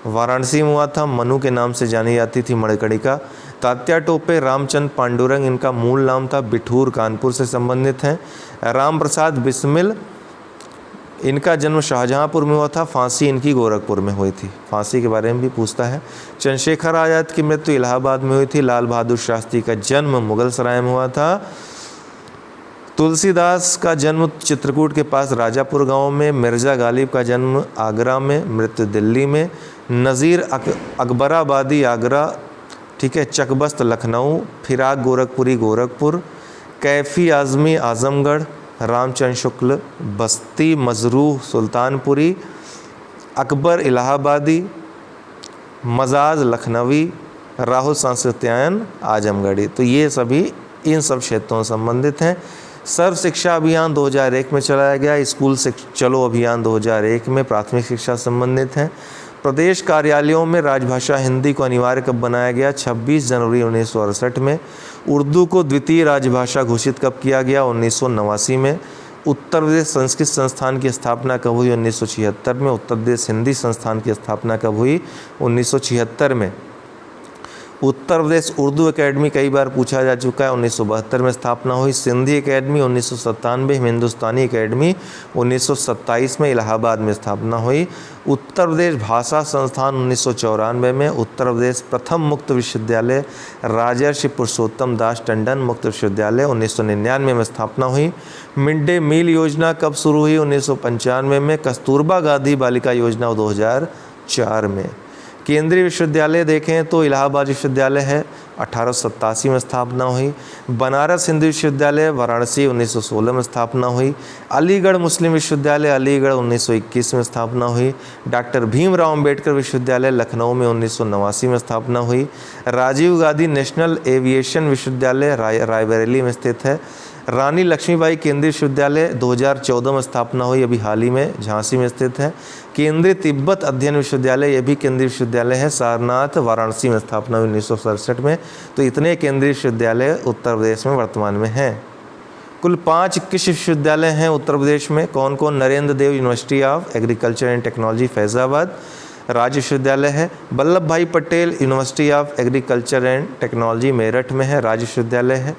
वाराणसी में हुआ था, मनु के नाम से जानी जाती थी मणिकर्णिका। तात्या टोपे रामचंद पांडुरंग इनका मूल नाम था, बिठूर कानपुर से संबंधित हैं। राम प्रसाद बिस्मिल, इनका जन्म शाहजहांपुर में हुआ था, फांसी इनकी गोरखपुर में हुई थी। फांसी के बारे में भी पूछता है। चंद्रशेखर आज़ाद की मृत्यु इलाहाबाद में हुई थी। लाल बहादुर शास्त्री का जन्म मुगल सराय में हुआ था। तुलसीदास का जन्म चित्रकूट के पास राजापुर गांव में। मिर्ज़ा गालिब का जन्म आगरा में, मृत्यु दिल्ली में। नज़ीर अकबराबादी आगरा, ठीक है, चकबस्त लखनऊ, फिराक गोरखपुरी गोरखपुर, कैफ़ी आज़मी आज़मगढ़, रामचंद्र शुक्ल बस्ती मजरूह सुल्तानपुरी, अकबर इलाहाबादी, मजाज लखनवी, राहुल सांस्कृत्यायन आजमगढ़ी। तो ये सभी इन सब क्षेत्रों से संबंधित हैं। सर्व शिक्षा अभियान 2001 में चलाया गया। स्कूल से चलो अभियान 2001 में प्राथमिक शिक्षा संबंधित है। प्रदेश कार्यालयों में राजभाषा हिंदी को अनिवार्य कब बनाया गया? 26 जनवरी 1968 में। उर्दू को द्वितीय राजभाषा घोषित कब किया गया? 1989 में। उत्तर प्रदेश संस्कृत संस्थान की स्थापना कब हुई? 1976 में। उत्तर प्रदेश हिंदी संस्थान की स्थापना कब हुई? 1976 में। उत्तर प्रदेश उर्दू एकेडमी कई बार पूछा जा चुका है, 1972 में स्थापना हुई। सिंधी एकेडमी 1997, हिंदुस्तानी एकेडमी 1927 में इलाहाबाद में स्थापना हुई। उत्तर प्रदेश भाषा संस्थान 1994 में। उत्तर प्रदेश प्रथम मुक्त विश्वविद्यालय राजर्षि पुरुषोत्तम दास टंडन मुक्त विश्वविद्यालय 1999 में स्थापना हुई। मिड डे मील योजना कब शुरू हुई? 1995 में। कस्तूरबा गांधी बालिका योजना 2004 में। केंद्रीय विश्वविद्यालय देखें तो इलाहाबाद विश्वविद्यालय है, 1887 में स्थापना हुई। बनारस हिंदू विश्वविद्यालय वाराणसी 1916 में स्थापना हुई। अलीगढ़ मुस्लिम विश्वविद्यालय अलीगढ़ 1921 में स्थापना हुई। डॉक्टर भीमराव अंबेडकर विश्वविद्यालय लखनऊ में 1989 में स्थापना हुई। राजीव गांधी नेशनल एविएशन विश्वविद्यालय रायबरेली में स्थित है। रानी लक्ष्मीबाई केंद्रीय विश्वविद्यालय 2014 में स्थापना हुई, अभी हाल ही में झांसी में स्थित है। केंद्रीय तिब्बत अध्ययन विश्वविद्यालय, ये भी केंद्रीय विश्वविद्यालय है, सारनाथ वाराणसी में स्थापना हुई 1967 में। तो इतने केंद्रीय विश्वविद्यालय उत्तर प्रदेश में वर्तमान में हैं। कुल 5 कृषि विश्वविद्यालय हैं उत्तर प्रदेश में। कौन कौन? Narendra Dev university of agriculture and technology Faizabad राज्य विश्वविद्यालय है। Vallabh Bhai Patel university of agriculture and technology Meerut में है, राज्य विश्वविद्यालय है।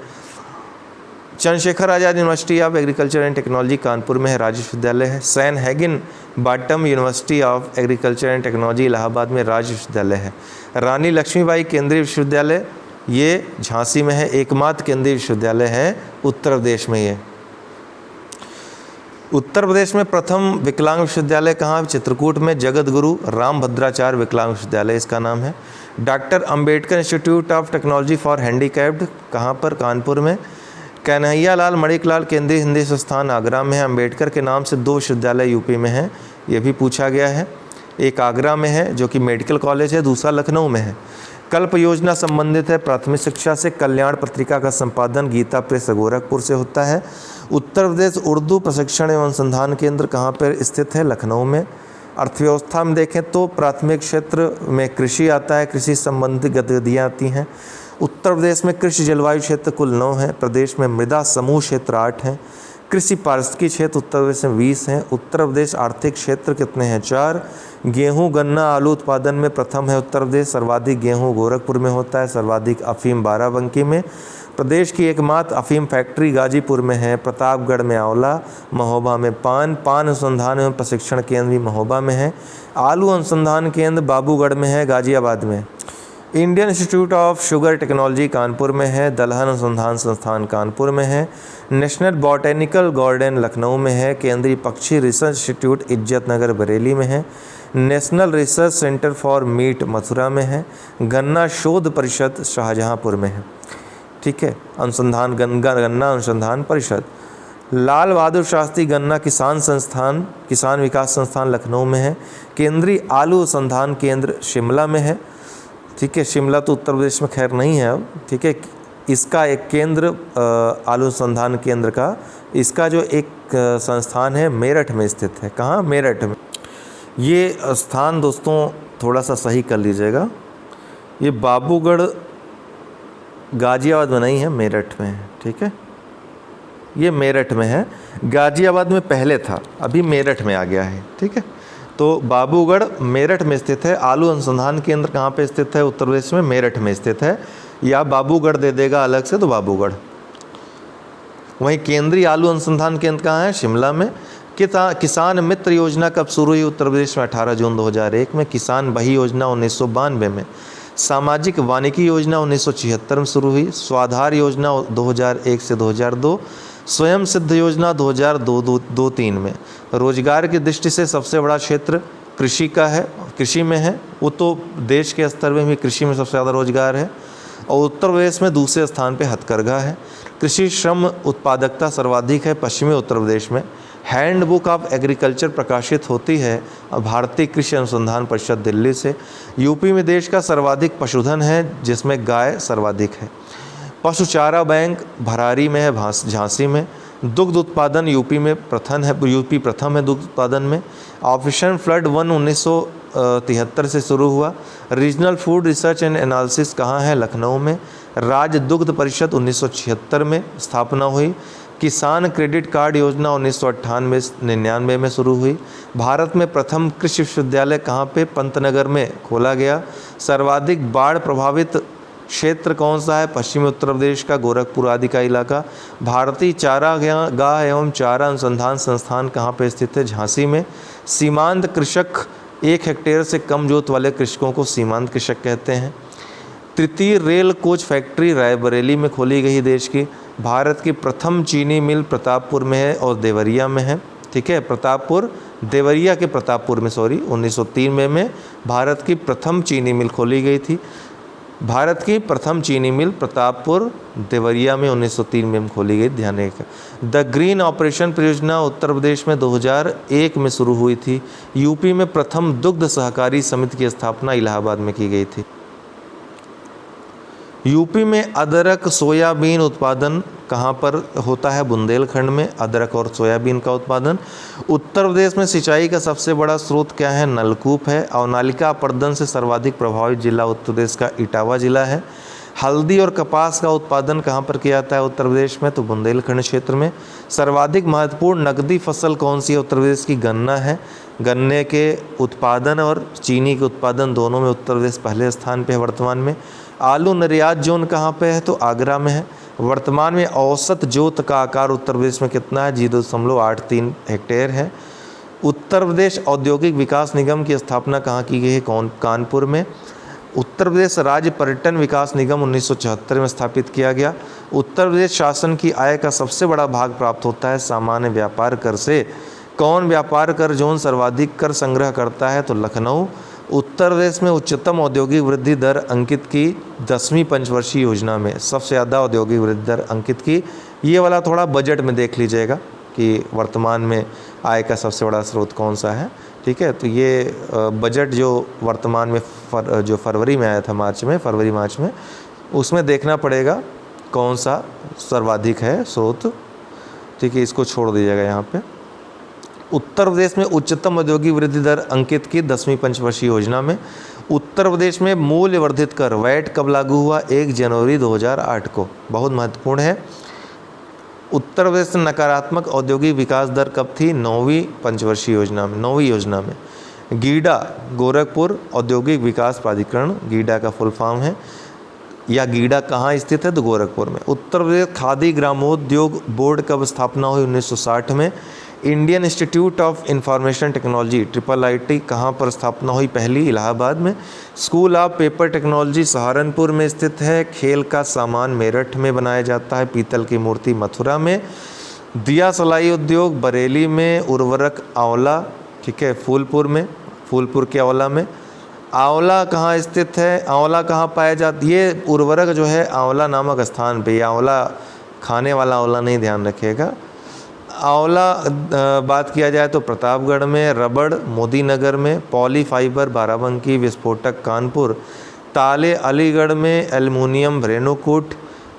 Chandrashekhar Azad university of agriculture and technology Kanpur में है, राज्य विश्वविद्यालय है। Sam Higginbottom university of agriculture and technology Allahabad में राज्य विश्वविद्यालय है। रानी लक्ष्मीबाई केंद्रीय विश्वविद्यालय ये झांसी में है, एकमात्र केंद्रीय विश्वविद्यालय है उत्तर प्रदेश में। ये उत्तर प्रदेश में प्रथम विकलांग विश्वविद्यालय कहाँ? चित्रकूट में, जगत गुरु रामभद्राचार्य विकलांग विश्वविद्यालय इसका नाम है। Doctor Ambedkar institute of technology for handicapped कहाँ पर? कानपुर में। कन्हैया लाल मणिकलाल केंद्रीय हिंदी संस्थान आगरा में है। अंबेडकर के नाम से 2 विश्वविद्यालय यूपी में हैं, ये भी पूछा गया है। एक आगरा में है जो कि मेडिकल कॉलेज है, दूसरा लखनऊ में है। कल्प योजना संबंधित है प्राथमिक शिक्षा से। कल्याण पत्रिका का संपादन गीता प्रेस गोरखपुर से होता है। उत्तर प्रदेश उर्दू प्रशिक्षण एवं अनुसंधान केंद्र कहाँ पर स्थित है? लखनऊ में। अर्थव्यवस्था में देखें तो प्राथमिक क्षेत्र में कृषि आता है, कृषि संबंधी गतिविधियाँ आती हैं। उत्तर प्रदेश में कृषि जलवायु क्षेत्र कुल 9 हैं। प्रदेश में मृदा समूह क्षेत्र 8 हैं। कृषि पारिस्थितिकी क्षेत्र उत्तर प्रदेश में 20 हैं। उत्तर प्रदेश आर्थिक क्षेत्र कितने हैं? 4। गेहूं गन्ना आलू उत्पादन में प्रथम है उत्तर प्रदेश। सर्वाधिक गेहूं गोरखपुर में होता है, सर्वाधिक अफीम बाराबंकी में। प्रदेश की एकमात्र अफीम फैक्ट्री गाजीपुर में है। प्रतापगढ़ में आंवला, महोबा में पान अनुसंधान एवं प्रशिक्षण केंद्र भी महोबा में है। आलू अनुसंधान केंद्र बाबूगढ़ में है, गाजियाबाद में। Indian institute of sugar technology Kanpur में है। दलहन अनुसंधान संस्थान कानपुर में है। नेशनल बॉटेनिकल गार्डन लखनऊ में है। केंद्रीय पक्षी रिसर्च इंस्टीट्यूट इज्जतनगर बरेली में है। National research centre for meet Mathura में है। गन्ना शोध परिषद शाहजहांपुर में है। ठीक है, अनुसंधान गन्ना अनुसंधान परिषद। लाल बहादुर शास्त्री गन्ना किसान विकास संस्थान लखनऊ में है। केंद्रीय आलू अनुसंधान केंद्र शिमला में है। ठीक है, शिमला तो उत्तर प्रदेश में खैर नहीं है अब। ठीक है, इसका एक केंद्र आलू अनुसंधान केंद्र का इसका जो एक संस्थान है मेरठ में स्थित है। कहाँ? मेरठ में। ये स्थान दोस्तों थोड़ा सा सही कर लीजिएगा, ये बाबूगढ़ गाजियाबाद में नहीं है, मेरठ में है। ठीक है, ये मेरठ में है, गाजियाबाद में पहले था, अभी मेरठ में आ गया है। ठीक है, तो बाबूगढ़ मेरठ में स्थित है। आलू अनुसंधान केंद्र कहाँ पे स्थित है? उत्तर प्रदेश में मेरठ में स्थित है, या बाबूगढ़ दे देगा अलग से तो बाबूगढ़। वहीं केंद्रीय आलू अनुसंधान केंद्र कहाँ है? शिमला में। किसान मित्र योजना कब शुरू हुई उत्तर प्रदेश में? 18 जून 2001 में। किसान बही योजना 1992 में। सामाजिक वानिकी योजना 1976 में शुरू हुई। स्वाधार योजना 2001 से 2002। स्वयं सिद्ध योजना 2002-03 में। रोजगार की दृष्टि से सबसे बड़ा क्षेत्र कृषि का है, कृषि में है। वो तो देश के स्तर में भी कृषि में सबसे ज़्यादा रोजगार है। और उत्तर प्रदेश में दूसरे स्थान पे हथकरघा है। कृषि श्रम उत्पादकता सर्वाधिक है पश्चिमी उत्तर प्रदेश में। हैंडबुक ऑफ एग्रीकल्चर प्रकाशित होती है भारतीय कृषि अनुसंधान परिषद दिल्ली से। यूपी में देश का सर्वाधिक पशुधन है, जिसमें गाय सर्वाधिक है। पशु चारा बैंक भरारी में है, झांसी में। दुग्ध उत्पादन यूपी प्रथम है दुग्ध उत्पादन में। ऑपरेशन फ्लड 1973 से शुरू हुआ। Regional food research and analysis कहाँ है? लखनऊ में। राज्य दुग्ध परिषद 1976 में स्थापना हुई। किसान क्रेडिट कार्ड योजना 1998-99 में शुरू हुई। भारत में प्रथम कृषि विश्वविद्यालय कहाँ पे? पंतनगर में खोला गया। सर्वाधिक बाढ़ प्रभावित क्षेत्र कौन सा है? पश्चिमी उत्तर प्रदेश का गोरखपुर आदि का इलाका। भारतीय चारागाह एवं चारा अनुसंधान संस्थान कहाँ पे स्थित है? झांसी में। सीमांत कृषक 1 हेक्टेयर से कम जोत वाले कृषकों को सीमांत कृषक कहते हैं। तृतीय रेल कोच फैक्ट्री रायबरेली में खोली गई देश की। भारत की प्रथम चीनी मिल प्रतापपुर में है और देवरिया में है। ठीक है, देवरिया के प्रतापपुर में 1903 में भारत की प्रथम चीनी मिल खोली गई थी। भारत की प्रथम चीनी मिल प्रतापपुर देवरिया में 1903 में खोली गई, ध्यान रखिएगा। द ग्रीन ऑपरेशन परियोजना उत्तर प्रदेश में 2001 में शुरू हुई थी। यूपी में प्रथम दुग्ध सहकारी समिति की स्थापना इलाहाबाद में की गई थी। यूपी में अदरक सोयाबीन उत्पादन कहाँ पर होता है? बुंदेलखंड में अदरक और सोयाबीन का उत्पादन। उत्तर प्रदेश में सिंचाई का सबसे बड़ा स्रोत क्या है? नलकूप है। और नालिका अपर्दन से सर्वाधिक प्रभावित जिला उत्तर प्रदेश का इटावा जिला है। हल्दी और कपास का उत्पादन कहाँ पर किया जाता है उत्तर प्रदेश में? तो बुंदेलखंड क्षेत्र में। सर्वाधिक महत्वपूर्ण नकदी फसल कौन सी है उत्तर प्रदेश की? गन्ना है। गन्ने के उत्पादन और चीनी के उत्पादन दोनों में उत्तर प्रदेश पहले स्थान पे है वर्तमान में। आलू निर्यात जोन कहाँ पे है? तो आगरा में है। वर्तमान में औसत जोत का आकार उत्तर प्रदेश में कितना है? 0.83 हेक्टेयर है। उत्तर प्रदेश औद्योगिक विकास निगम की स्थापना कहाँ की गई है? कानपुर में। उत्तर प्रदेश राज्य पर्यटन विकास निगम 1974 में स्थापित किया गया। उत्तर प्रदेश शासन की आय का सबसे बड़ा भाग प्राप्त होता है सामान्य व्यापार कर से। कौन व्यापार कर जोन सर्वाधिक कर संग्रह करता है? तो लखनऊ। उत्तर प्रदेश में उच्चतम औद्योगिक वृद्धि दर अंकित की 10वीं पंचवर्षीय योजना में सबसे ज़्यादा औद्योगिक वृद्धि दर अंकित की। ये वाला थोड़ा बजट में देख लीजिएगा कि वर्तमान में आय का सबसे बड़ा स्रोत कौन सा है। ठीक है, तो ये बजट जो वर्तमान में जो फरवरी में आया था, फरवरी मार्च में, उसमें देखना पड़ेगा कौन सा सर्वाधिक है स्रोत। ठीक है, इसको छोड़ दीजिएगा यहाँ पे। उत्तर प्रदेश में उच्चतम औद्योगिक वृद्धि दर अंकित की 10वीं पंचवर्षीय योजना में। उत्तर प्रदेश में मूल्य वर्धित कर वैट कब लागू हुआ? 1 जनवरी 2008 को। बहुत महत्वपूर्ण है। उत्तर प्रदेश में नकारात्मक औद्योगिक विकास दर कब थी? 9वीं पंचवर्षीय योजना में, 9वीं योजना में। गीडा गोरखपुर औद्योगिक विकास प्राधिकरण, गीडा का फुल फॉर्म है, या गीडा कहाँ स्थित है? तो गोरखपुर में। उत्तर प्रदेश खादी ग्रामोद्योग बोर्ड कब स्थापना हुई? 1960 में। Indian institute of information technology IIIT कहाँ पर स्थापना हुई? पहली इलाहाबाद में। School of paper technology Saharanpur में स्थित है। खेल का सामान मेरठ में बनाया जाता है। पीतल की मूर्ति मथुरा में। दिया सलाई उद्योग बरेली में। उर्वरक आंवला, ठीक है, फूलपुर में, फूलपुर के आंवला में। आंवला कहाँ स्थित है? आंवला कहाँ पाया जाता? ये उर्वरक जो है आंवला नामक स्थान पे, ये आंवला खाने वाला आंवला नहीं, ध्यान रखिएगा। आंवला बात किया जाए तो प्रतापगढ़ में। रबड़ मोदी नगर में। Poly fibre Barabanki. विस्फोटक कानपुर। ताले अलीगढ़ में। एल्युमिनियम रेणुकूट।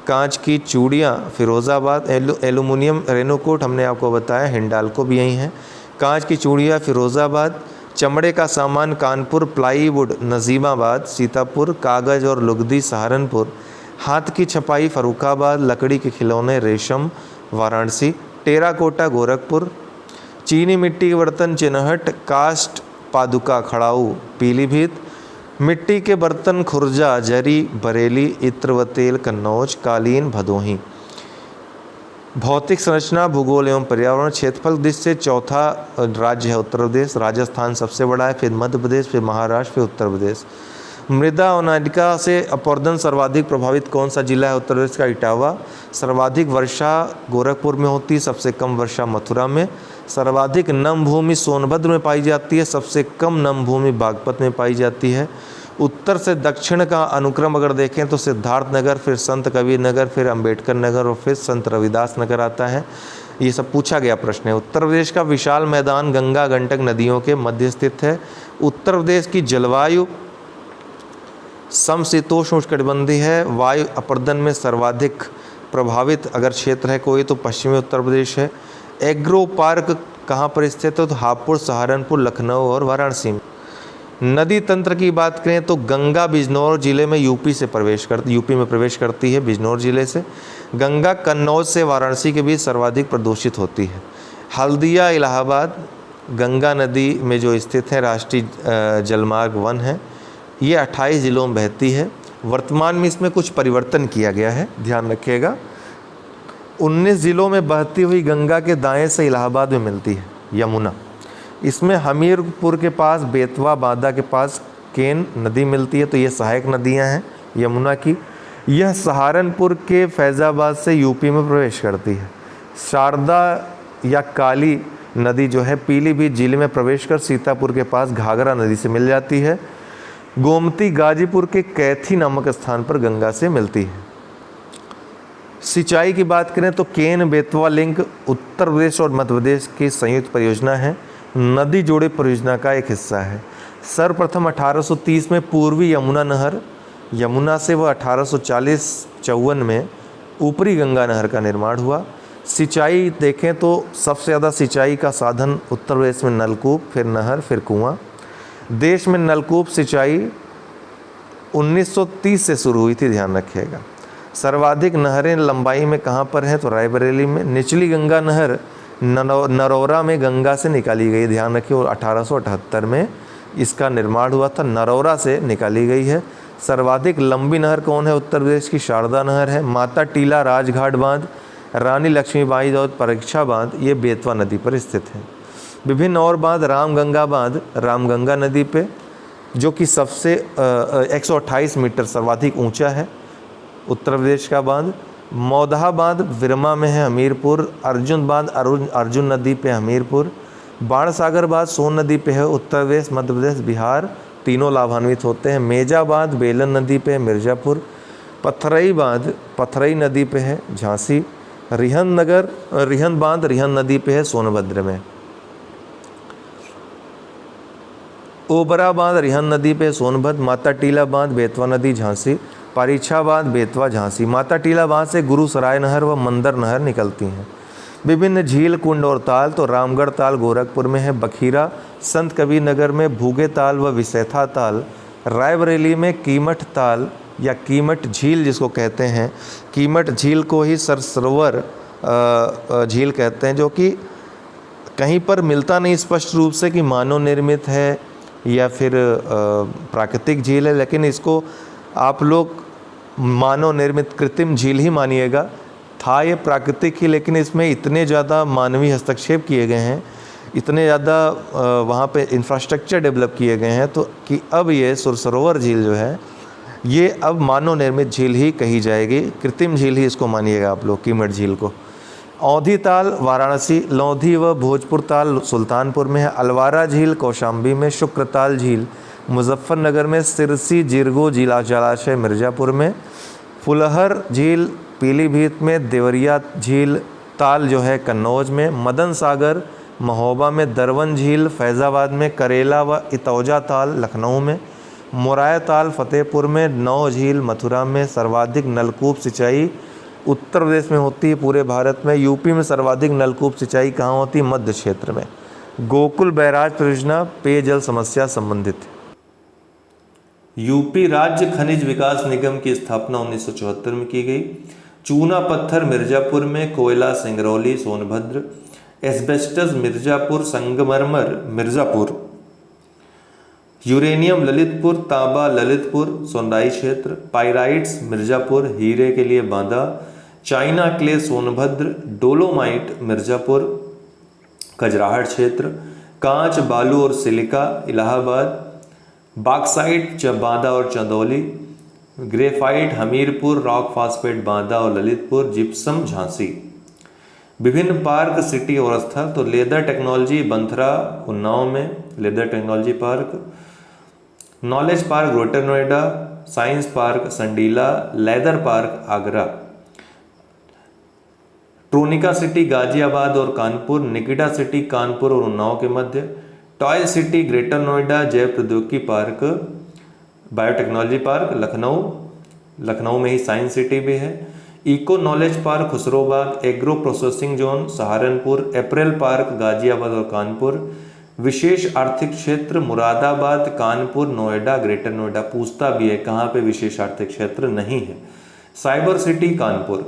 कांच की चूड़ियाँ फिरोज़ाबाद। एल्युमिनियम रेणुकूट हमने आपको बताया, हिंडाल्को भी यहीं है। कांच की चूड़ियाँ फिरोज़ाबाद। चमड़े का सामान कानपुर। प्लाईवुड नजीमाबाद। सीतापुर। कागज़ और लुगदी सहारनपुर। हाथ की छपाई फर्रुखाबाद। लकड़ी के खिलौने रेशम वाराणसी। टेराकोटा गोरखपुर। चीनी मिट्टी के बर्तन चिनहट। कास्ट पादुका खड़ाऊ पीलीभीत। मिट्टी के बर्तन खुर्जा जरी बरेली। इत्र व तेल कन्नौज। कालीन भदोही। भौतिक संरचना भूगोल एवं पर्यावरण क्षेत्रफल दृष्टि से चौथा राज्य है उत्तर प्रदेश। राजस्थान सबसे बड़ा है, फिर मध्य प्रदेश, फिर महाराष्ट्र, फिर उत्तर प्रदेश। मृदा अवनाटिका से अपवर्तन सर्वाधिक प्रभावित कौन सा जिला है? उत्तर प्रदेश का इटावा। सर्वाधिक वर्षा गोरखपुर में होती है, सबसे कम वर्षा मथुरा में। सर्वाधिक नम भूमि सोनभद्र में पाई जाती है, सबसे कम नम भूमि बागपत में पाई जाती है। उत्तर से दक्षिण का अनुक्रम अगर देखें तो सिद्धार्थ नगर, फिर संत कबीर नगर, फिर अंबेडकर नगर और फिर संत रविदास नगर आता है। ये सब पूछा गया प्रश्न है। उत्तर प्रदेश का विशाल मैदान गंगा गंडक नदियों के मध्य स्थित है। उत्तर प्रदेश की जलवायु समशीतोष्ण उष्णकटिबंधीय है। वायु अपर्दन में सर्वाधिक प्रभावित अगर क्षेत्र है कोई तो पश्चिमी उत्तर प्रदेश है। एग्रो पार्क कहाँ पर स्थित है? तो हापुड़, सहारनपुर, लखनऊ और वाराणसी में। नदी तंत्र की बात करें तो गंगा बिजनौर जिले में यूपी में प्रवेश करती है बिजनौर जिले से। गंगा कन्नौज से वाराणसी के बीच सर्वाधिक प्रदूषित होती है। हल्दिया इलाहाबाद गंगा नदी में जो स्थित है, राष्ट्रीय जलमार्ग 1 है। ये 28 ज़िलों में बहती है। वर्तमान में इसमें कुछ परिवर्तन किया गया है, ध्यान रखिएगा। 19 ज़िलों में बहती हुई गंगा के दाएं से इलाहाबाद में मिलती है यमुना। इसमें हमीरपुर के पास, बेतवा बांदा के पास केन नदी मिलती है, तो ये सहायक नदियां हैं यमुना की। यह सहारनपुर के फैज़ाबाद से यूपी में प्रवेश करती है। शारदा या काली नदी जो है पीलीभीत जिले में प्रवेश कर सीतापुर के पास घाघरा नदी से मिल जाती है। गोमती गाजीपुर के कैथी नामक स्थान पर गंगा से मिलती है। सिंचाई की बात करें तो केन बेतवा लिंक उत्तर प्रदेश और मध्य प्रदेश की संयुक्त परियोजना है। नदी जोड़े परियोजना का एक हिस्सा है। सर्वप्रथम 1830 में पूर्वी यमुना नहर, यमुना से वह 1840-54 में ऊपरी गंगा नहर का निर्माण हुआ। सिंचाई देखें तो सबसे ज़्यादा सिंचाई का साधन उत्तर प्रदेश में नलकूप, फिर नहर, फिर कुआं। देश में नलकूप सिंचाई 1930 से शुरू हुई थी, ध्यान रखिएगा। सर्वाधिक नहरें लंबाई में कहाँ पर हैं? तो रायबरेली में। निचली गंगा नहर नरौरा में गंगा से निकाली गई, ध्यान रखिए, और 1878 में इसका निर्माण हुआ था, नरौरा से निकाली गई है। सर्वाधिक लंबी नहर कौन है? उत्तर प्रदेश की शारदा नहर है। माता टीला राजघाट बांध, रानी लक्ष्मीबाई और परीक्षा बांध ये बेतवा नदी पर स्थित है। विभिन्न और बांध, रामगंगा बांध रामगंगा नदी पे जो कि सबसे 128 मीटर सर्वाधिक ऊंचा है, उत्तर प्रदेश का बांध। मौदहा बांध विरमा में है, हमीरपुर। अर्जुन बांध अर्जुन नदी पे हमीरपुर। बाणसागर बांध सोन नदी पे है, उत्तर प्रदेश, मध्य प्रदेश, बिहार, तीनों लाभान्वित होते हैं। मेजा बांध बेलन नदी पे है, मिर्ज़ापुर। पथरई बांध पथरई नदी पे है, झांसी। रिहंद बांध रिहंद नदी पे है, सोनभद्र में। ओबरा बांध रिहंद नदी पे सोनभद्र। माता टीला बांध बेतवा नदी, झांसी। परीक्षा बांध बेतवा, झांसी। माता टीला बांध से गुरुसराय नहर व मंदर नहर निकलती हैं। विभिन्न झील, कुंड और ताल तो रामगढ़ ताल गोरखपुर में है, बखीरा संत कबीर नगर में, भूगे ताल व विसैथा ताल रायबरेली में, कीमठ ताल या कीमठ झील जिसको कहते हैं, कीमठ झील को ही सरसरोवर झील कहते हैं, जो कि कहीं पर मिलता नहीं स्पष्ट रूप से कि मानव निर्मित है या फिर प्राकृतिक झील है, लेकिन इसको आप लोग मानव निर्मित कृत्रिम झील ही मानिएगा। था ये प्राकृतिक ही, लेकिन इसमें इतने ज़्यादा मानवीय हस्तक्षेप किए गए हैं, इतने ज़्यादा वहाँ पे इंफ्रास्ट्रक्चर डेवलप किए गए हैं, तो कि अब ये सुरसरोवर झील जो है ये अब मानव निर्मित झील ही कही जाएगी, कृत्रिम झील ही इसको मानिएगा आप लोग, कीमत झील को। औंधी ताल वाराणसी, लौधी व भोजपुर ताल सुल्तानपुर में है, अलवारा झील कौशाम्बी में, शुक्रताल झील मुजफ्फरनगर में, सिरसी जिरगो जिला जलाशय मिर्ज़ापुर में, फुलहर झील पीलीभीत में, देवरिया झील ताल जो है कन्नौज में, मदन सागर महोबा में, दरवन झील फैज़ाबाद में, करेला व इतौजा ताल लखनऊ में, मोराय ताल फतेहपुर में, नौ झील मथुरा में। सर्वाधिक नलकूप सिंचाई उत्तर प्रदेश में होती है पूरे भारत में। यूपी में सर्वाधिक नलकूप सिंचाई कहाँ होती है? मध्य क्षेत्र में। गोकुल बैराज परियोजना पेयजल समस्या संबंधित है। यूपी राज्य खनिज विकास निगम की स्थापना 1974 में की गई। चूना पत्थर मिर्ज़ापुर में, कोयला सिंगरौली सोनभद्र, एस्बेस्टस मिर्ज़ापुर, संगमरमर मिर्ज़ापुर, यूरेनियम ललितपुर, तांबा ललितपुर सोनराई क्षेत्र, पाइराइट्स मिर्ज़ापुर, हीरे के लिए Banda, china clay Sonbhadra, dolomite Mirzapur Khajrahat क्षेत्र, कांच बालू और सिलिका इलाहाबाद, बॉक्साइट बांदा और Chandauli, graphite Hamirpur, rock phosphate Banda और ललितपुर, जिप्सम झांसी। विभिन्न पार्क सिटी और स्थल तो लेदर टेक्नोलॉजी बंथरा उन्नाव में, leather technology park, knowledge park greater Noida, science park Sandila, leather park Agra, Tronica city Ghaziabad और कानपुर, निकिटा सिटी कानपुर और उन्नाव के मध्य, टॉय सिटी ग्रेटर नोएडा, जैव प्रौद्योगिकी पार्क बायोटेक्नोलॉजी पार्क लखनऊ में ही साइंस सिटी भी है, eco knowledge park Khusrobagh, agro processing zone Saharanpur, apparel park Ghaziabad और कानपुर, विशेष आर्थिक क्षेत्र मुरादाबाद, कानपुर, नोएडा, ग्रेटर नोएडा। पूछता भी है कहाँ पे विशेष आर्थिक क्षेत्र नहीं है। Cyber city Kanpur.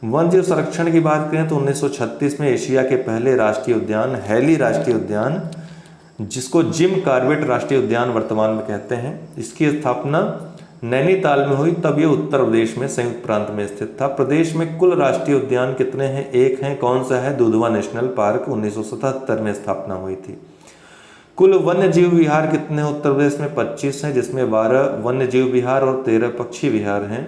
वन्यजीव संरक्षण की बात करें तो 1936 में एशिया के पहले राष्ट्रीय उद्यान हैली राष्ट्रीय उद्यान, जिसको जिम कॉर्बेट राष्ट्रीय उद्यान वर्तमान में कहते हैं, इसकी स्थापना नैनीताल में हुई। तब ये उत्तर प्रदेश में संयुक्त प्रांत में स्थित था। प्रदेश में कुल राष्ट्रीय उद्यान कितने हैं? एक हैं, कौन सा है? दुधवा नेशनल पार्क 1977 में स्थापना हुई थी। कुल वन्य जीव विहार कितने हैं उत्तर प्रदेश में? 25 हैं, जिसमें 12 वन्य जीव विहार और 13 पक्षी विहार हैं।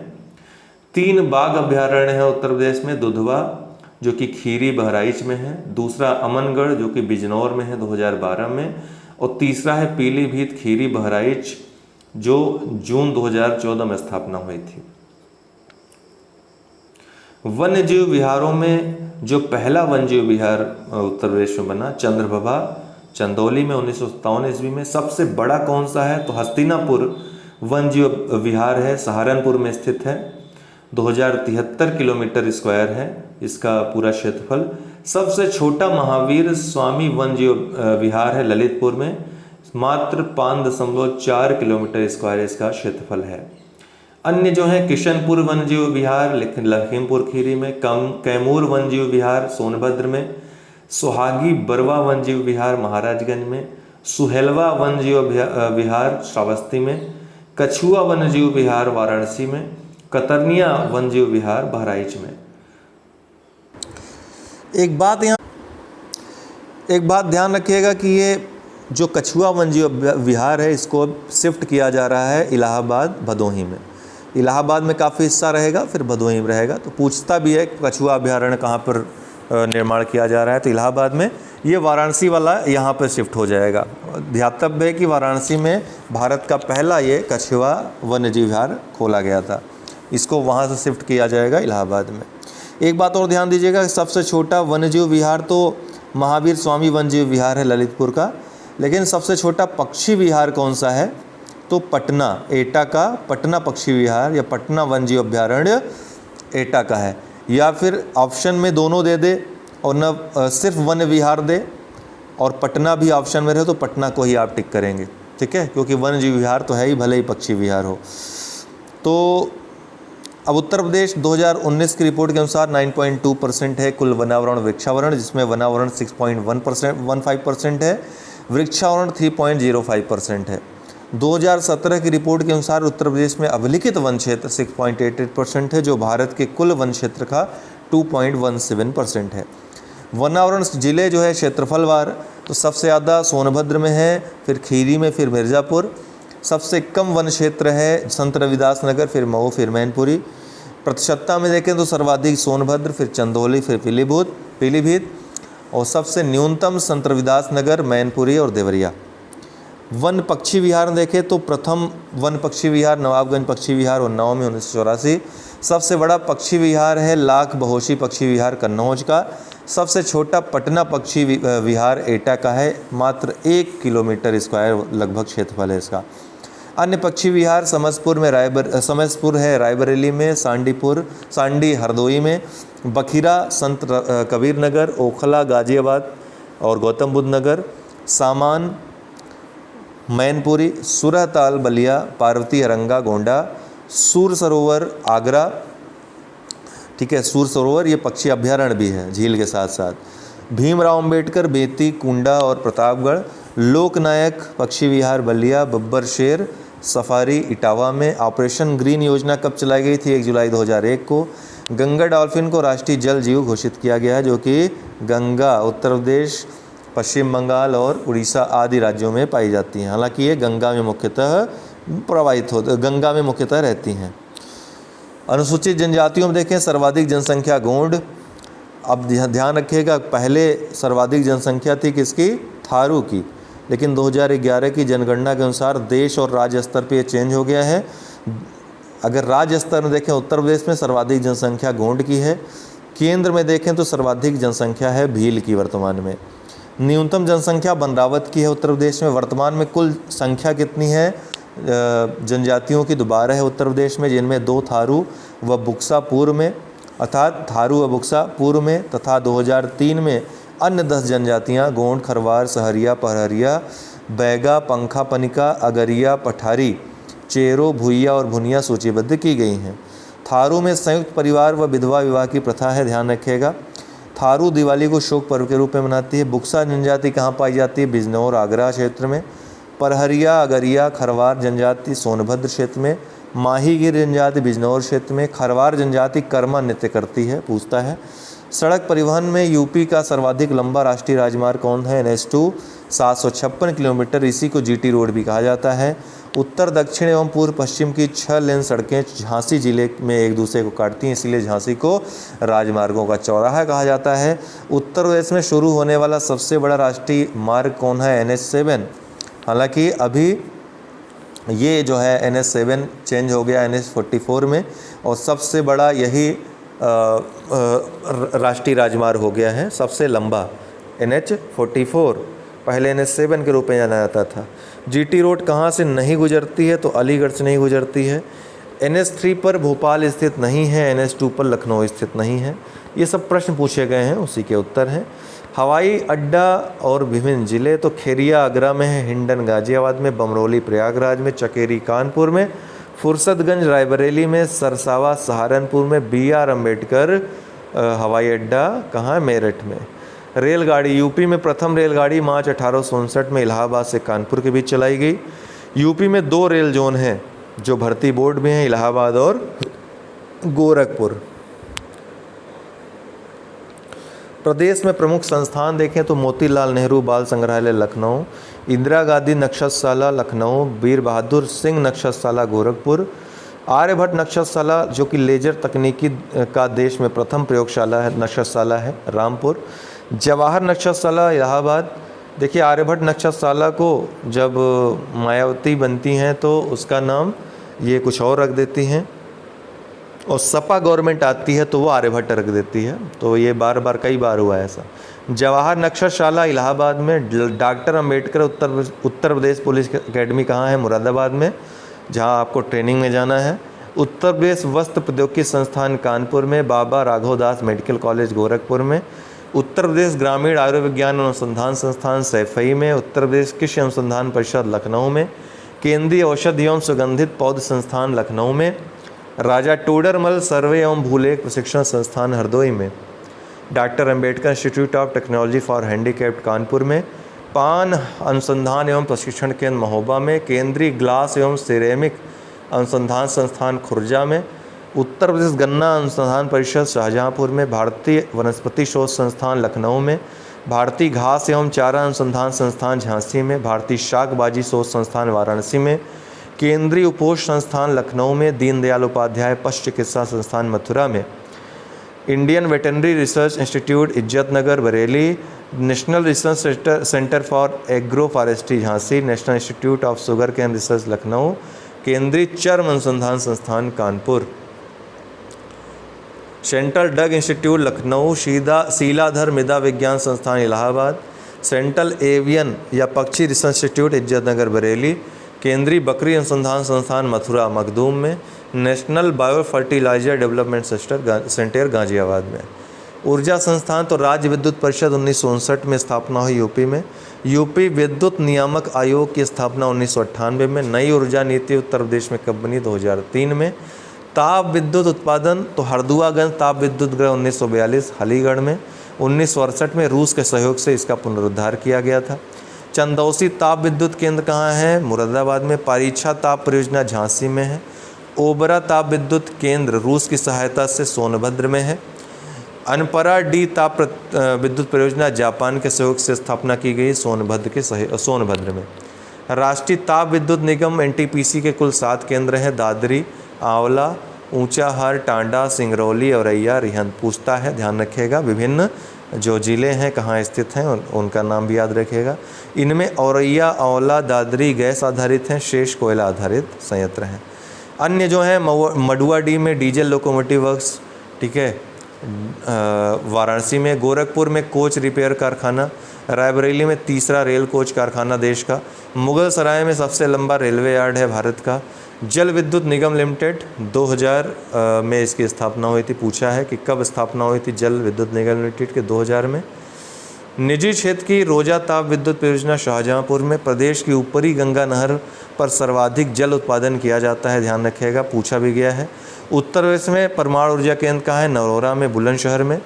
3 बाघ अभ्यारण्य है उत्तर प्रदेश में, दुधवा जो कि खीरी बहराइच में है, दूसरा अमनगढ़ जो कि बिजनौर में है 2012 में, और तीसरा है पीलीभीत खीरी बहराइच जो जून 2014 में स्थापना हुई थी। वन्य जीव विहारों में जो पहला वन्य जीव विहार उत्तर प्रदेश में बना चंद्रभभा चंदौली में 1957 ईस्वी में। सबसे बड़ा कौन सा है? तो हस्तिनापुर वन्य जीव विहार है, सहारनपुर में स्थित है, 2073 किलोमीटर स्क्वायर है इसका पूरा क्षेत्रफल। सबसे छोटा महावीर स्वामी वन्य जीव विहार है ललितपुर में, मात्र 5.4 किलोमीटर स्क्वायर इसका क्षेत्रफल है। अन्य जो है किशनपुर वन्य जीव विहार लखीमपुर खीरी में, कैमूर वन्य जीव विहार सोनभद्र में, सुहागी बरवा वन्य जीव विहार महाराजगंज में, सुहेलवा वन्य जीव विहार श्रावस्ती में, कछुआ वन्य जीव विहार वाराणसी में, कतरनिया वन्य जीव विहार बहराइच में। एक बात ध्यान रखिएगा कि ये जो कछुआ वन्य जीव विहार है इसको अब शिफ्ट किया जा रहा है इलाहाबाद भदोही में। इलाहाबाद में काफ़ी हिस्सा रहेगा, फिर भदोही में रहेगा। तो पूछता भी है कछुआ अभ्यारण्य कहाँ पर निर्माण किया जा रहा है, तो इलाहाबाद में। ये वाराणसी वाला यहाँ पर शिफ्ट हो जाएगा। ध्यातव्य है कि वाराणसी में भारत का पहला ये कछुआ वन्य जीव विहार खोला गया था, इसको वहाँ से शिफ्ट किया जाएगा इलाहाबाद में। एक बात और ध्यान दीजिएगा, सबसे छोटा वन्यजीव विहार तो महावीर स्वामी वन्यजीव विहार है ललितपुर का, लेकिन सबसे छोटा पक्षी विहार कौन सा है? तो पटना, एटा का पटना पक्षी विहार या पटना वन्यजीव अभ्यारण्य एटा का है। या फिर ऑप्शन में दोनों दे दे और न सिर्फ वन्य विहार दे और पटना भी ऑप्शन में रहे तो पटना को ही आप टिक करेंगे, ठीक है, क्योंकि वन्यजीव विहार तो है ही, भले ही पक्षी विहार हो। तो अब उत्तर प्रदेश 2019 की रिपोर्ट के अनुसार 9.2% है कुल वनावरण वृक्षावरण, जिसमें वनावरण 6.15% है, वृक्षावरण 3.05% है। 2017 की रिपोर्ट के अनुसार उत्तर प्रदेश में अभिलिखित वन क्षेत्र 6.88% है, जो भारत के कुल वन क्षेत्र का 2.17% है। वनावरण जिले जो है क्षेत्रफलवार, तो सबसे ज़्यादा सोनभद्र में है, फिर खीरी में, फिर मिर्ज़ापुर। सबसे कम वन क्षेत्र है संत रविदास नगर, फिर मऊ, फिर मैनपुरी। प्रतिशतता में देखें तो सर्वाधिक सोनभद्र, फिर चंदौली, फिर पीलीभीत। और सबसे न्यूनतम संत रविदास नगर, मैनपुरी और देवरिया। वन पक्षी विहार देखें तो प्रथम वन पक्षी विहार नवाबगंज पक्षी विहार उन्नाव में 1984। सबसे बड़ा पक्षी विहार है लाख बहोशी पक्षी विहार कन्नौज का। सबसे छोटा पटना पक्षी विहार एटा का है, मात्र 1 किलोमीटर स्क्वायर लगभग क्षेत्रफल है इसका। अन्य पक्षी विहार समसपुर है रायबरेली में, सांडी हरदोई में, बखीरा संत कबीर नगर, ओखला गाजियाबाद और गौतम बुद्ध नगर, सामान मैनपुरी, सुरहताल बलिया, पार्वती हरंगा गोंडा, सूर सरोवर आगरा। ठीक है, सूर सरोवर ये पक्षी अभ्यारण्य भी है झील के साथ साथ। भीमराव अंबेडकर बेती, कुंडा और प्रतापगढ़। लोकनायक पक्षी विहार बलिया, बब्बर शेर सफारी इटावा में। ऑपरेशन ग्रीन योजना कब चलाई गई थी? 1 जुलाई 2001 को। गंगा डॉल्फिन को राष्ट्रीय जल जीव घोषित किया गया है, जो कि गंगा उत्तर प्रदेश, पश्चिम बंगाल और उड़ीसा आदि राज्यों में पाई जाती हैं। हालांकि ये गंगा में मुख्यतः रहती हैं। अनुसूचित जनजातियों में देखें सर्वाधिक जनसंख्या गोंड। अब ध्यान रखिएगा, पहले सर्वाधिक जनसंख्या थी किसकी? थारू की, लेकिन 2011 की जनगणना के अनुसार देश और राज्य स्तर पर ये चेंज हो गया है। अगर राज्य स्तर में देखें उत्तर प्रदेश में सर्वाधिक जनसंख्या गोंड की है। केंद्र में देखें तो सर्वाधिक जनसंख्या है भील की वर्तमान में। न्यूनतम जनसंख्या बनरावत की है उत्तर प्रदेश में। वर्तमान में कुल संख्या कितनी है जनजातियों की? 12 है उत्तर प्रदेश में, जिनमें 2 थारू व बुक्सा पूर्व में, अर्थात थारू व बुक्सा पूर्व में, तथा 2003 में अन्य 10 जनजातियां गोंड, खरवार, सहरिया, पहरिया, बैगा, पंखा पनिका, अगरिया, पठारी, चेरो, भुइया और भुनिया सूचीबद्ध की गई हैं। थारू में संयुक्त परिवार व विधवा विवाह की प्रथा है, ध्यान रखिएगा। थारू दिवाली को शोक पर्व के रूप में मनाती है। बुक्सा जनजाति कहाँ पाई जाती है? बिजनौर आगरा क्षेत्र में। परहरिया, अगरिया, खरवार जनजाति सोनभद्र क्षेत्र में। माहीगिर जनजाति बिजनौर क्षेत्र में। खरवार जनजाति कर्मा नृत्य करती है, पूछता है। सड़क परिवहन में यूपी का सर्वाधिक लंबा राष्ट्रीय राजमार्ग कौन है? NH2 756 किलोमीटर, इसी को GT रोड भी कहा जाता है। उत्तर दक्षिण एवं पूर्व पश्चिम की 6 लेन सड़कें झांसी जिले में एक दूसरे को काटती हैं, इसलिए झांसी को राजमार्गों का चौराहा कहा जाता है। उत्तर प्रदेश में शुरू होने वाला सबसे बड़ा राष्ट्रीय मार्ग कौन है? NH7। हालांकि अभी ये जो है NH7 चेंज हो गया NH44 में, और सबसे बड़ा यही राष्ट्रीय राजमार्ग हो गया है, सबसे लंबा NH44, पहले NH7 के रूप में जाना जाता था। GT रोड कहाँ से नहीं गुजरती है? तो अलीगढ़ से नहीं गुजरती है। NH3 पर भोपाल स्थित नहीं है, NH2 पर लखनऊ स्थित नहीं है। ये सब प्रश्न पूछे गए हैं, उसी के उत्तर हैं। हवाई अड्डा और विभिन्न ज़िले तो खेरिया आगरा में है, हिंडन गाजियाबाद में, बमरोली प्रयागराज में, चकेरी कानपुर में, फुर्सतगंज रायबरेली में, सरसावा सहारनपुर में, BR अम्बेडकर हवाई अड्डा कहाँ? मेरठ में। रेलगाड़ी यूपी में प्रथम रेलगाड़ी मार्च 1859 में इलाहाबाद से कानपुर के बीच चलाई गई। यूपी में 2 रेल जोन हैं जो भर्ती बोर्ड में हैं, इलाहाबाद और गोरखपुर। प्रदेश में प्रमुख संस्थान देखें तो मोतीलाल नेहरू बाल संग्रहालय लखनऊ, इंदिरा गांधी नक्षत्रशाला लखनऊ, वीर बहादुर सिंह नक्षत्रशाला गोरखपुर, आर्यभट्ट नक्षत्रशाला जो कि लेजर तकनीकी का देश में प्रथम प्रयोगशाला है नक्षत्रशाला है रामपुर, जवाहर नक्षत्रशाला इलाहाबाद। देखिए आर्यभट्ट नक्षत्रशाला को जब मायावती बनती हैं तो उसका नाम ये कुछ और रख देती हैं, और सपा गवर्नमेंट आती है तो वो आर्यभट्ट रख देती है, तो ये कई बार हुआ है ऐसा। जवाहर नक्षत्रशाला इलाहाबाद में। Doctor Ambedkar Uttar Pradesh police academy कहाँ है? मुरादाबाद में, जहाँ आपको ट्रेनिंग में जाना है। उत्तर प्रदेश वस्त्र प्रौद्योगिकी संस्थान कानपुर में, बाबा राघव दास मेडिकल कॉलेज गोरखपुर में। उत्तर प्रदेश ग्रामीण आयुर्विज्ञान अनुसंधान संस्थान सैफई में। उत्तर प्रदेश कृषि अनुसंधान परिषद लखनऊ में। केंद्रीय औषधि एवं सुगंधित पौध संस्थान लखनऊ में। राजा टोडरमल सर्वे एवं भूलेख प्रशिक्षण संस्थान हरदोई में। Doctor Ambedkar institute of technology for handicapped Kanpur में। पान अनुसंधान एवं प्रशिक्षण केंद्र महोबा में। केंद्रीय ग्लास एवं सिरेमिक अनुसंधान संस्थान खुर्जा में। उत्तर प्रदेश गन्ना अनुसंधान परिषद शाहजहाँपुर में, भारतीय वनस्पति शोध संस्थान लखनऊ में, भारतीय घास एवं चारा अनुसंधान संस्थान झांसी में, भारतीय शाकबाजी शोध संस्थान वाराणसी में, केंद्रीय उपोष संस्थान लखनऊ में, दीनदयाल उपाध्याय पशु चिकित्सा संस्थान मथुरा में, Indian veterinary research institute Izzatnagar Bareilly, national research centre for agro forestry Jhansi, national institute of sugar cane research Lucknow, केंद्रीय चर्म अनुसंधान संस्थान Kanpur, central drug institute Lucknow, Sheeladhar मृदा विज्ञान संस्थान इलाहाबाद, सेंट्रल एवियन या पक्षी रिसर्च इंस्टीट्यूट इज्जतनगर बरेली, केंद्रीय बकरी अनुसंधान संस्थान मथुरा मखदूम में, national bio fertilizer development centre Ghaziabad में। ऊर्जा संस्थान तो राज्य विद्युत परिषद 1959 में स्थापना हुई यूपी में, यूपी विद्युत नियामक आयोग की स्थापना 1998 में, नई ऊर्जा नीति उत्तर प्रदेश में कब बनी 2003 में, ताप विद्युत उत्पादन तो हरदुआगंज ताप विद्युत गृह 1942 अलीगढ़ में, 1968 में रूस के सहयोग से इसका पुनरुद्धार किया गया था। चंदौसी ताप विद्युत केंद्र कहाँ है? मुरादाबाद में। परीक्षा ताप परियोजना झांसी में है। ओबरा ताप विद्युत केंद्र रूस की सहायता से सोनभद्र में है। अनपरा डी ताप विद्युत परियोजना जापान के सहयोग से स्थापना की गई सोनभद्र में। राष्ट्रीय ताप विद्युत निगम एनटीपीसी के कुल 7 केंद्र हैं। दादरी, आंवला, ऊंचाहार, टांडा, सिंगरौली, औरैया, रिहंद। पूछता है, ध्यान रखिएगा, विभिन्न जो ज़िले हैं कहाँ स्थित हैं उनका नाम भी याद रखिएगा। इनमें औरैया, आंवला, दादरी गैस आधारित हैं, शेष कोयला आधारित संयंत्र हैं। अन्य जो हैं मडुआडीह में डीजल लोकोमोटिव वर्क्स, ठीक है, वाराणसी में, गोरखपुर में कोच रिपेयर कारखाना, रायबरेली में तीसरा रेल कोच कारखाना देश का, मुगल सराय में सबसे लंबा रेलवे यार्ड है भारत का। जल विद्युत निगम लिमिटेड 2000 में इसकी स्थापना हुई थी। पूछा है कि कब स्थापना हुई थी जल विद्युत निगम लिमिटेड के 2000 में। निजी क्षेत्र की रोजा ताप विद्युत परियोजना शाहजहाँपुर में। प्रदेश की ऊपरी गंगा नहर पर सर्वाधिक जल उत्पादन किया जाता है, ध्यान रखिएगा, पूछा भी गया है। उत्तर प्रदेश में परमाणु ऊर्जा केंद्र कहाँ है? नरोरा में, बुलंदशहर में।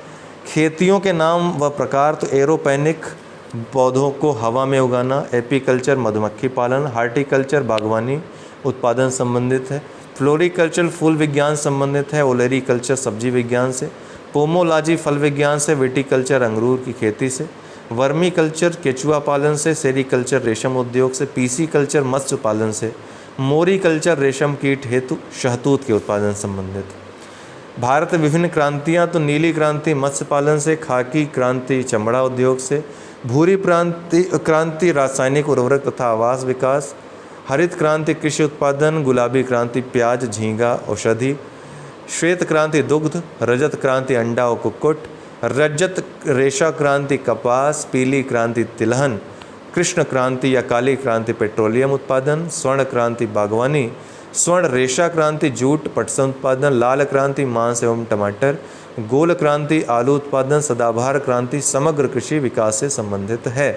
खेतियों के नाम व प्रकार तो एरोपोनिक पौधों को हवा में उगाना, एपीकल्चर मधुमक्खी पालन, हार्टिकल्चर बागवानी उत्पादन संबंधित है, फ्लोरिकल्चर फूल विज्ञान संबंधित है, ओलेरीकल्चर सब्जी विज्ञान से, पोमोलॉजी फल विज्ञान से, विटीकल्चर अंगूर की खेती से, वर्मी कल्चर केचुआ पालन से, सेरीकल्चर रेशम उद्योग से, पीसी कल्चर मत्स्य पालन से, मोरी कल्चर रेशम कीट हेतु शहतूत के उत्पादन संबंधित। भारत में विभिन्न क्रांतियाँ तो नीली क्रांति मत्स्य पालन से, खाकी क्रांति चमड़ा उद्योग से, भूरी क्रांति रासायनिक उर्वरक तथा आवास विकास, हरित क्रांति कृषि उत्पादन, गुलाबी क्रांति प्याज झींगा औषधि, श्वेत क्रांति दुग्ध, रजत क्रांति अंडा और कुक्कुट, रजत रेशा क्रांति कपास, पीली क्रांति तिलहन, कृष्ण क्रांति या काली क्रांति पेट्रोलियम उत्पादन, स्वर्ण क्रांति बागवानी, स्वर्ण रेशा क्रांति जूट पटसन उत्पादन, लाल क्रांति मांस एवं टमाटर, गोल क्रांति आलू उत्पादन, सदाबहार क्रांति समग्र कृषि विकास से संबंधित है।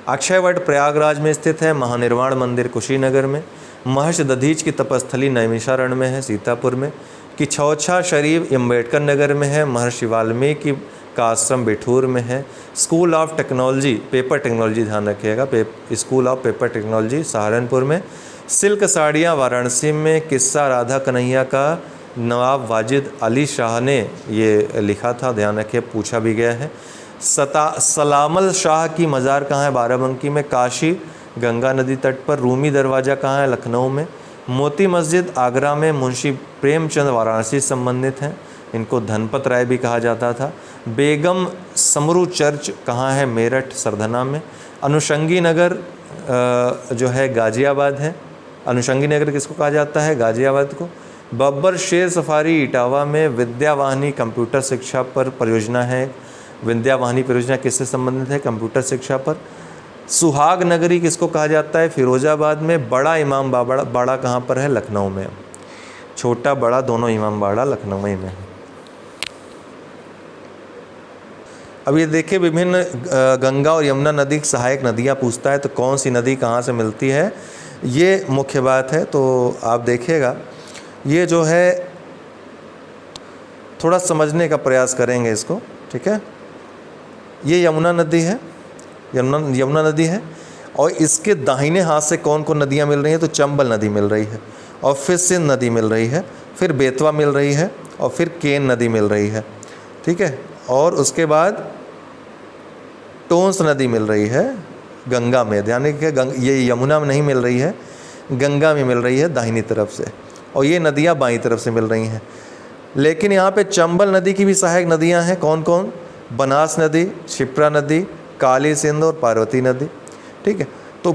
अक्षय वट प्रयागराज में स्थित है। महानिर्वाण मंदिर कुशीनगर में। महर्षि दधीच की तपस्थली नैमिषारण्य में है, सीतापुर में। किछौछा शरीफ अम्बेडकर नगर में है। महर्षि वाल्मीकि का आश्रम बिठूर में है। School of technology paper technology, ध्यान रखिएगा, school of paper technology Saharanpur में। सिल्क साड़ियाँ वाराणसी में। किस्सा राधा कन्हैया का नवाब वाजिद अली शाह ने ये लिखा था, ध्यान रखिए, पूछा भी गया है। सलामल शाह की मज़ार कहाँ है? बाराबंकी में। काशी गंगा नदी तट पर। रूमी दरवाज़ा कहाँ है? लखनऊ में। मोती मस्जिद आगरा में। मुंशी प्रेमचंद वाराणसी से संबंधित हैं, इनको धनपत राय भी कहा जाता था। बेगम समरू चर्च कहाँ है? मेरठ सरधना में। अनुषंगी नगर जो है गाजियाबाद है। अनुषंगी नगर किसको कहा जाता है? गाजियाबाद को। बब्बर शेर सफारी इटावा में। विद्यावाहिनी कंप्यूटर शिक्षा पर परियोजना है। विद्यावाहिनी परियोजना किससे संबंधित है? कंप्यूटर शिक्षा पर। सुहाग नगरी किसको कहा जाता है? फिरोजाबाद में। बड़ा इमाम बाड़ा कहाँ पर है? लखनऊ में। छोटा बड़ा दोनों इमाम बाड़ा लखनऊ में है। अब ये देखिए, विभिन्न गंगा और यमुना नदी की सहायक नदियाँ पूछता है, तो कौन सी नदी कहाँ से मिलती है, ये मुख्य बात है। तो आप देखिएगा, ये जो है थोड़ा समझने का प्रयास करेंगे इसको, ठीक है। ये यमुना नदी है, यमुना नदी है, और इसके दाहिने हाथ से कौन कौन नदियाँ मिल रही हैं? तो चंबल नदी मिल रही है। और फिर सिंध नदी मिल रही है, फिर बेतवा मिल रही है और फिर केन नदी मिल रही है, ठीक है। और उसके बाद टोंस नदी मिल रही है गंगा में, ध्यान रखिए ये यमुना में नहीं मिल रही है, गंगा में मिल रही है दाहिनी तरफ से, और ये नदियाँ बाईं तरफ से मिल रही हैं। लेकिन यहाँ पे चंबल नदी की भी सहायक नदियाँ हैं, कौन कौन? बनास नदी, क्षिप्रा नदी, काली सिंध और पार्वती नदी, ठीक है। तो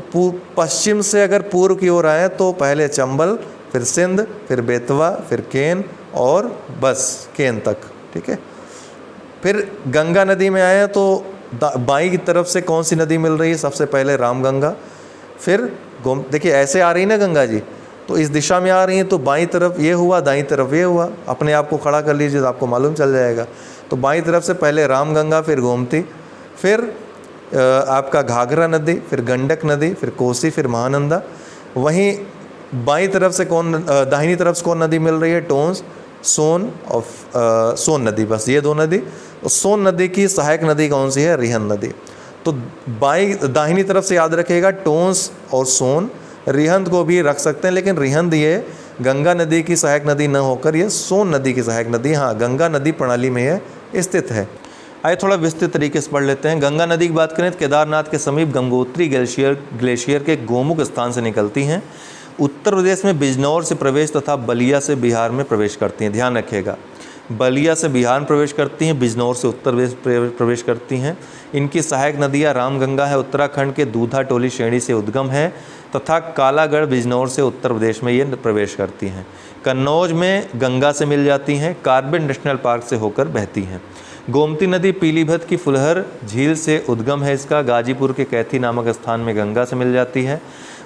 पश्चिम से अगर पूर्व की ओर आए तो पहले चंबल, फिर सिंध, फिर बेतवा, फिर केन और बस केन तक, ठीक है। फिर गंगा नदी में आए तो बाईं की तरफ से कौन सी नदी मिल रही है? सबसे पहले रामगंगा, फिर देखिए ऐसे आ रही ना गंगा जी, तो इस दिशा में आ रही है, तो बाईं तरफ ये हुआ, दाईं तरफ ये हुआ, अपने आप को खड़ा कर लीजिए तो आपको मालूम चल जाएगा। तो बाईं तरफ से पहले रामगंगा, फिर गोमती, फिर आपका घाघरा नदी, फिर गंडक नदी, फिर कोसी, फिर महानंदा। वहीं बाईं तरफ से दाहिनी तरफ से कौन नदी मिल रही है? टोंस, सोन और सोन नदी, बस ये दो नदी। और सोन नदी की सहायक नदी कौन सी है? रिहंद नदी। तो दाहिनी तरफ से याद रखिएगा टोंस और सोन, रिहंद को भी रख सकते हैं, लेकिन रिहंद ये गंगा नदी की सहायक नदी न होकर ये सोन नदी की सहायक नदी, हाँ, गंगा नदी प्रणाली में ये स्थित है। आइए थोड़ा विस्तृत तरीके से पढ़ लेते हैं। गंगा नदी की बात करें तो केदारनाथ के समीप गंगोत्री ग्लेशियर के गोमुख स्थान से निकलती हैं, उत्तर प्रदेश में बिजनौर से प्रवेश तथा बलिया से बिहार में प्रवेश करती हैं। ध्यान रखिएगा, बलिया से बिहार में प्रवेश करती हैं, बिजनौर से उत्तर प्रदेश प्रवेश करती हैं। इनकी सहायक नदियाँ रामगंगा है, उत्तराखंड के दूधा टोली श्रेणी से उद्गम है, तथा कालागढ़ बिजनौर से उत्तर प्रदेश में ये प्रवेश करती हैं। कन्नौज में गंगा से मिल जाती हैं, कार्बेट नेशनल पार्क से होकर बहती हैं। गोमती नदी पीलीभीत की फुलहर झील से उद्गम है इसका, गाजीपुर के कैथी नामक स्थान में गंगा से मिल जाती है।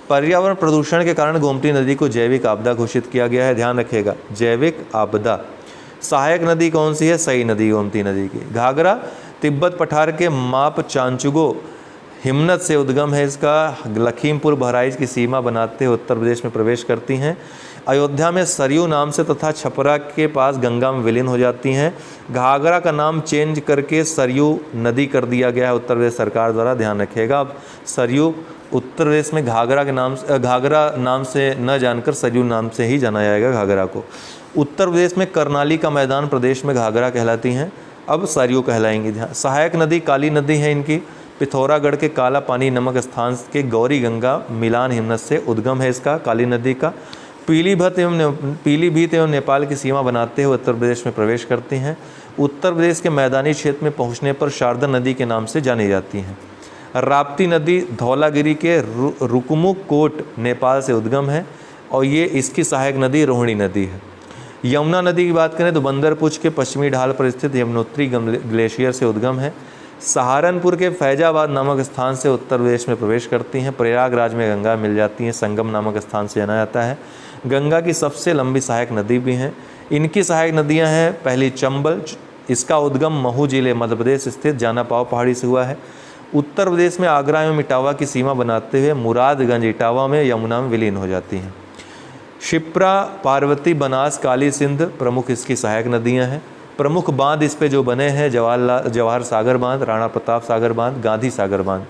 पर्यावरण प्रदूषण के कारण गोमती नदी को जैविक आपदा घोषित किया गया है। ध्यान रखिएगा, जैविक आपदा। सहायक नदी कौन सी है? सई नदी, गोमती नदी की। घाघरा तिब्बत पठार के माप चांचुगो हिमनद से उद्गम है इसका, लखीमपुर बहराइच की सीमा बनाते हुए उत्तर प्रदेश में प्रवेश करती हैं। अयोध्या में सरयू नाम से तथा छपरा के पास गंगा में विलीन हो जाती हैं। घाघरा का नाम चेंज करके सरयू नदी कर दिया गया है उत्तर प्रदेश सरकार द्वारा, ध्यान रखिएगा। अब सरयू उत्तर प्रदेश में घाघरा नाम से न जानकर सरयू नाम से ही जाना जाएगा घाघरा को। उत्तर प्रदेश में करनाली का मैदान प्रदेश में घाघरा कहलाती हैं, अब सरयू कहलाएंगी। ध्यान, सहायक नदी काली नदी है इनकी, पिथौरागढ़ के काला पानी नमक स्थान के गौरी गंगा मिलान हिमनद से उद्गम है इसका, काली नदी का। पीलीभीत एवं नेपाल की सीमा बनाते हुए उत्तर प्रदेश में प्रवेश करती हैं। उत्तर प्रदेश के मैदानी क्षेत्र में पहुंचने पर शारदा नदी के नाम से जानी जाती हैं। राप्ती नदी धौलागिरी के रुकमुक कोट नेपाल से उद्गम है और ये इसकी सहायक नदी रोहिणी नदी है। यमुना नदी की बात करें तो बंदरपुछ के पश्चिमी ढाल पर स्थित यमुनोत्री ग्लेशियर से उद्गम है। सहारनपुर के फैजाबाद नामक स्थान से उत्तर प्रदेश में प्रवेश करती हैं। प्रयागराज में गंगा मिल जाती हैं, संगम नामक स्थान से जाना जाता है। गंगा की सबसे लंबी सहायक नदी भी हैं। इनकी सहायक नदियां हैं, पहली चंबल, इसका उद्गम महू जिले मध्य प्रदेश स्थित जानापाव पहाड़ी से हुआ है। उत्तर प्रदेश में आगरा एवं इटावा की सीमा बनाते हुए मुरादगंज इटावा में यमुना में विलीन हो जाती हैं। क्षिप्रा, पार्वती, बनास, काली सिंध प्रमुख इसकी सहायक नदियां हैं। प्रमुख बांध इस पे जो बने हैं जवाहर सागर बांध, राणा प्रताप सागर बांध, गांधी सागर बांध।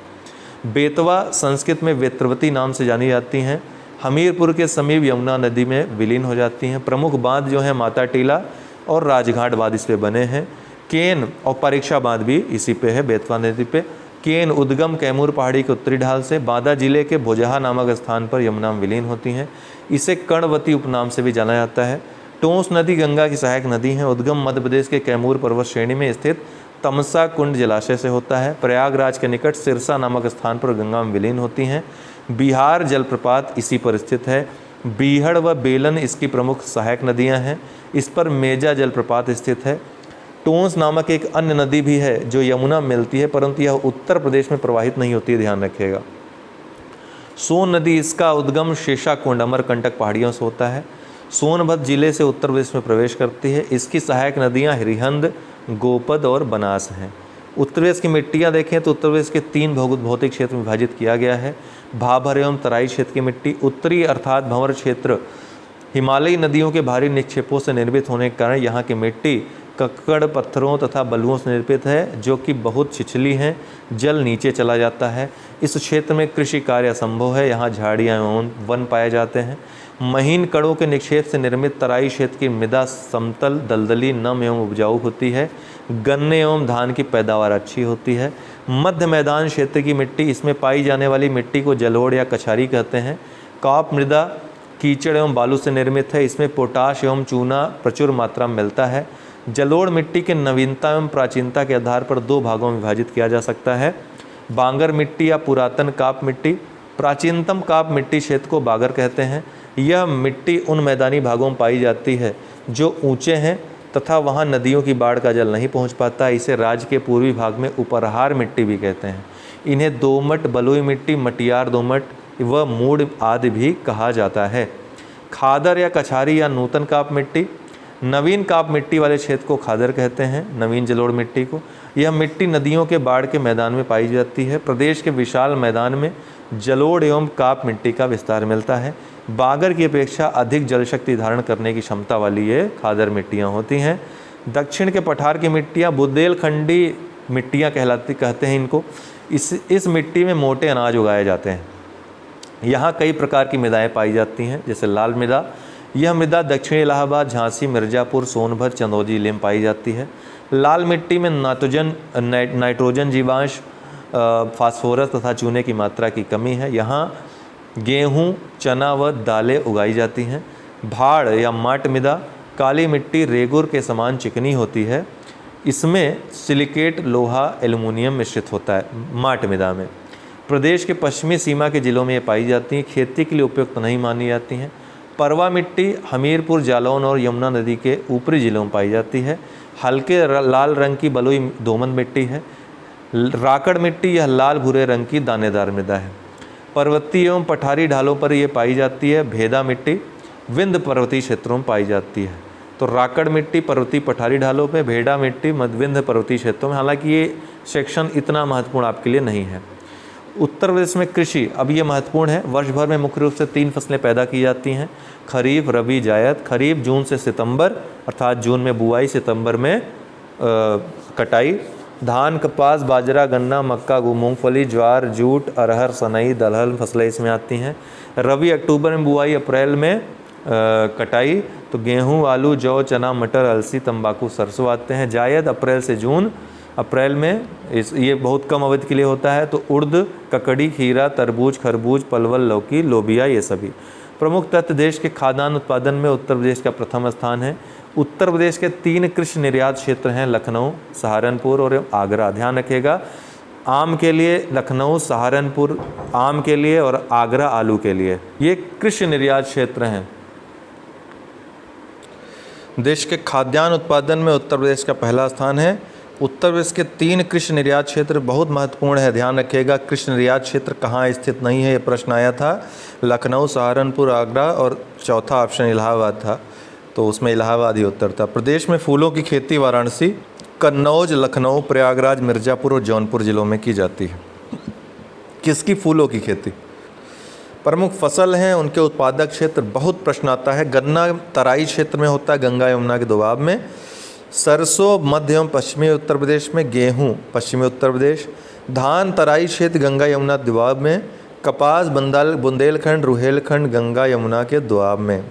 बेतवा संस्कृत में वेत्रवती नाम से जानी जाती हैं, हमीरपुर के समीप यमुना नदी में विलीन हो जाती हैं। प्रमुख बांध जो है माता टीला और राजघाट बांध इस पे बने हैं। केन और परीक्षा बांध भी इसी पे है, बेतवा नदी पे। केन उद्गम कैमूर पहाड़ी के उत्तरी ढाल से बांदा जिले के भोजहा नामक स्थान पर यमुना में विलीन होती हैं। इसे कर्णवती उपनाम से भी जाना जाता है। टोंस नदी गंगा की सहायक नदी है। उद्गम मध्य प्रदेश के कैमूर पर्वत श्रेणी में स्थित तमसा कुंड जलाशय से होता है। प्रयागराज के निकट सिरसा नामक स्थान पर गंगा में विलीन होती हैं। बिहार जलप्रपात इसी पर स्थित है। बीहड़ व बेलन इसकी प्रमुख सहायक नदियां हैं। इस पर मेजा जलप्रपात स्थित है। टोंस नामक एक अन्य नदी भी है जो यमुना में मिलती है, परंतु यह उत्तर प्रदेश में प्रवाहित नहीं होती है, ध्यान रखिएगा। सोन नदी, इसका उद्गम शेषाकुंड अमरकंटक पहाड़ियों से होता है। सोनभद्र जिले से उत्तर प्रदेश में प्रवेश करती है। इसकी सहायक नदियां रिहंद, गोपद और बनास हैं। उत्तर प्रदेश की मिट्टियां देखें तो उत्तर प्रदेश के 3 भौतिक क्षेत्र में विभाजित किया गया है। भाभर एवं तराई क्षेत्र की मिट्टी, उत्तरी अर्थात भंवर क्षेत्र हिमालयी नदियों के भारी निक्षेपों से निर्मित होने के कारण यहाँ की मिट्टी कक्कड़ पत्थरों तथा बलुओं से निर्मित है, जो कि बहुत छिछली हैं, जल नीचे चला जाता है। इस क्षेत्र में कृषि कार्य असंभव है, यहाँ झाड़ियाँ एवं वन पाए जाते हैं। महीन कणों के निक्षेप से निर्मित तराई क्षेत्र की मृदा समतल, दलदली, नम एवं उपजाऊ होती है। गन्ने एवं धान की पैदावार अच्छी होती है। मध्य मैदान क्षेत्र की मिट्टी, इसमें पाई जाने वाली मिट्टी को जलोढ़ या कछारी कहते हैं। काप मृदा कीचड़ एवं बालू से निर्मित है, इसमें पोटाश एवं चूना प्रचुर मात्रा में मिलता है। जलोढ़ मिट्टी के नवीनता एवं प्राचीनता के आधार पर दो भागों में विभाजित किया जा सकता है। बांगर मिट्टी या पुरातन काप मिट्टी। प्राचीनतम काप मिट्टी क्षेत्र को बागर कहते हैं। यह मिट्टी उन मैदानी भागों में पाई जाती है जो ऊंचे हैं तथा वहां नदियों की बाढ़ का जल नहीं पहुंच पाता। इसे राज्य के पूर्वी भाग में उपरहार मिट्टी भी कहते हैं। इन्हें दोमट, बलुई मिट्टी, मटियार दोमट व मूड आदि भी कहा जाता है। खादर या कछारी या नूतन काप मिट्टी। नवीन काप मिट्टी वाले क्षेत्र को खादर कहते हैं, नवीन जलोढ़ मिट्टी को। यह मिट्टी नदियों के बाढ़ के मैदान में पाई जाती है। प्रदेश के विशाल मैदान में जलोढ़ एवं काप मिट्टी का विस्तार मिलता है। बागर की अपेक्षा अधिक जल शक्ति धारण करने की क्षमता वाली ये खादर मिट्टियाँ होती हैं। दक्षिण के पठार की मिट्टियाँ बुंदेलखंडी मिट्टियाँ कहते हैं इनको। इस मिट्टी में मोटे अनाज उगाए जाते हैं। यहाँ कई प्रकार की मृदाएँ पाई जाती हैं, जैसे लाल मृदा। यह मृदा दक्षिणी इलाहाबाद, झांसी, मिर्ज़ापुर, सोनभद्र, चंदौली जिले में पाई जाती है। लाल मिट्टी में नाइट्रोजन जीवांश, फास्फोरस तथा चूने की मात्रा की कमी है। यहाँ गेहूँ, चना व दालें उगाई जाती हैं। भाड़ या माट मृदा। काली मिट्टी रेगुर के समान चिकनी होती है। इसमें सिलिकेट, लोहा, एल्युमिनियम मिश्रित होता है माट मृदा में। प्रदेश के पश्चिमी सीमा के जिलों में ये पाई जाती हैं। खेती के लिए उपयुक्त नहीं मानी जाती हैं। परवा मिट्टी हमीरपुर, जालौन और यमुना नदी के ऊपरी जिलों में पाई जाती है। हल्के लाल रंग की बलुई दोमन मिट्टी है। राकड़ मिट्टी यह लाल भूरे रंग की दानेदार मृदा है। पर्वतीय एवं पठारी ढालों पर ये पाई जाती है। भेदा मिट्टी विंध्य पर्वतीय क्षेत्रों में पाई जाती है। तो राकड़ मिट्टी पर्वतीय पठारी ढालों पे, भेड़ा मिट्टी विंध्य पर्वतीय क्षेत्रों में। हालांकि ये सेक्शन इतना महत्वपूर्ण आपके लिए नहीं है। उत्तर प्रदेश में कृषि, अब ये महत्वपूर्ण है। वर्ष भर में मुख्य रूप से 3 फसलें पैदा की जाती हैं, खरीफ, रबी, जायद। खरीफ जून से सितंबर, अर्थात जून में बुआई, सितंबर में कटाई। धान, कपास, बाजरा, गन्ना, मक्का, मूंगफली, ज्वार, जूट, अरहर, सनई, दलहन फसलें इसमें आती हैं। रबी अक्टूबर में बुआई, अप्रैल में कटाई। तो गेहूँ, आलू, जौ, चना, मटर, अलसी, तंबाकू, सरसों आते हैं। जायद अप्रैल से जून, अप्रैल में ये बहुत कम अवधि के लिए होता है। तो उर्द, ककड़ी, खीरा, तरबूज, खरबूज, पलवल, लौकी, लोबिया, ये सभी। प्रमुख तत्व देश के खाद्यान्न उत्पादन में उत्तर प्रदेश का प्रथम स्थान है। उत्तर प्रदेश के 3 कृषि निर्यात क्षेत्र हैं, लखनऊ, सहारनपुर और आगरा। ध्यान रखिएगा, आम के लिए लखनऊ, सहारनपुर आम के लिए और आगरा आलू के लिए, ये कृषि निर्यात क्षेत्र हैं। देश के खाद्यान्न उत्पादन में उत्तर प्रदेश का पहला स्थान है। उत्तर प्रदेश के 3 कृषि निर्यात क्षेत्र बहुत महत्वपूर्ण है, ध्यान रखिएगा। कृषि निर्यात क्षेत्र कहाँ स्थित नहीं है, ये प्रश्न आया था। लखनऊ, सहारनपुर, आगरा और चौथा ऑप्शन इलाहाबाद था, तो उसमें इलाहाबाद ही उत्तर था। प्रदेश में फूलों की खेती वाराणसी, कन्नौज, लखनऊ, प्रयागराज, मिर्ज़ापुर और जौनपुर जिलों में की जाती है। किसकी? फूलों की खेती। प्रमुख फसल हैं, उनके उत्पादक क्षेत्र, बहुत प्रश्न आता है। गन्ना तराई क्षेत्र में होता है, गंगा यमुना के दोआब में। सरसों मध्य एवं पश्चिमी उत्तर प्रदेश में। गेहूँ पश्चिमी उत्तर प्रदेश। धान तराई क्षेत्र, गंगा यमुना दोआब में। कपास बुंदेलखंड, रुहेलखंड, गंगा यमुना के दोआब में।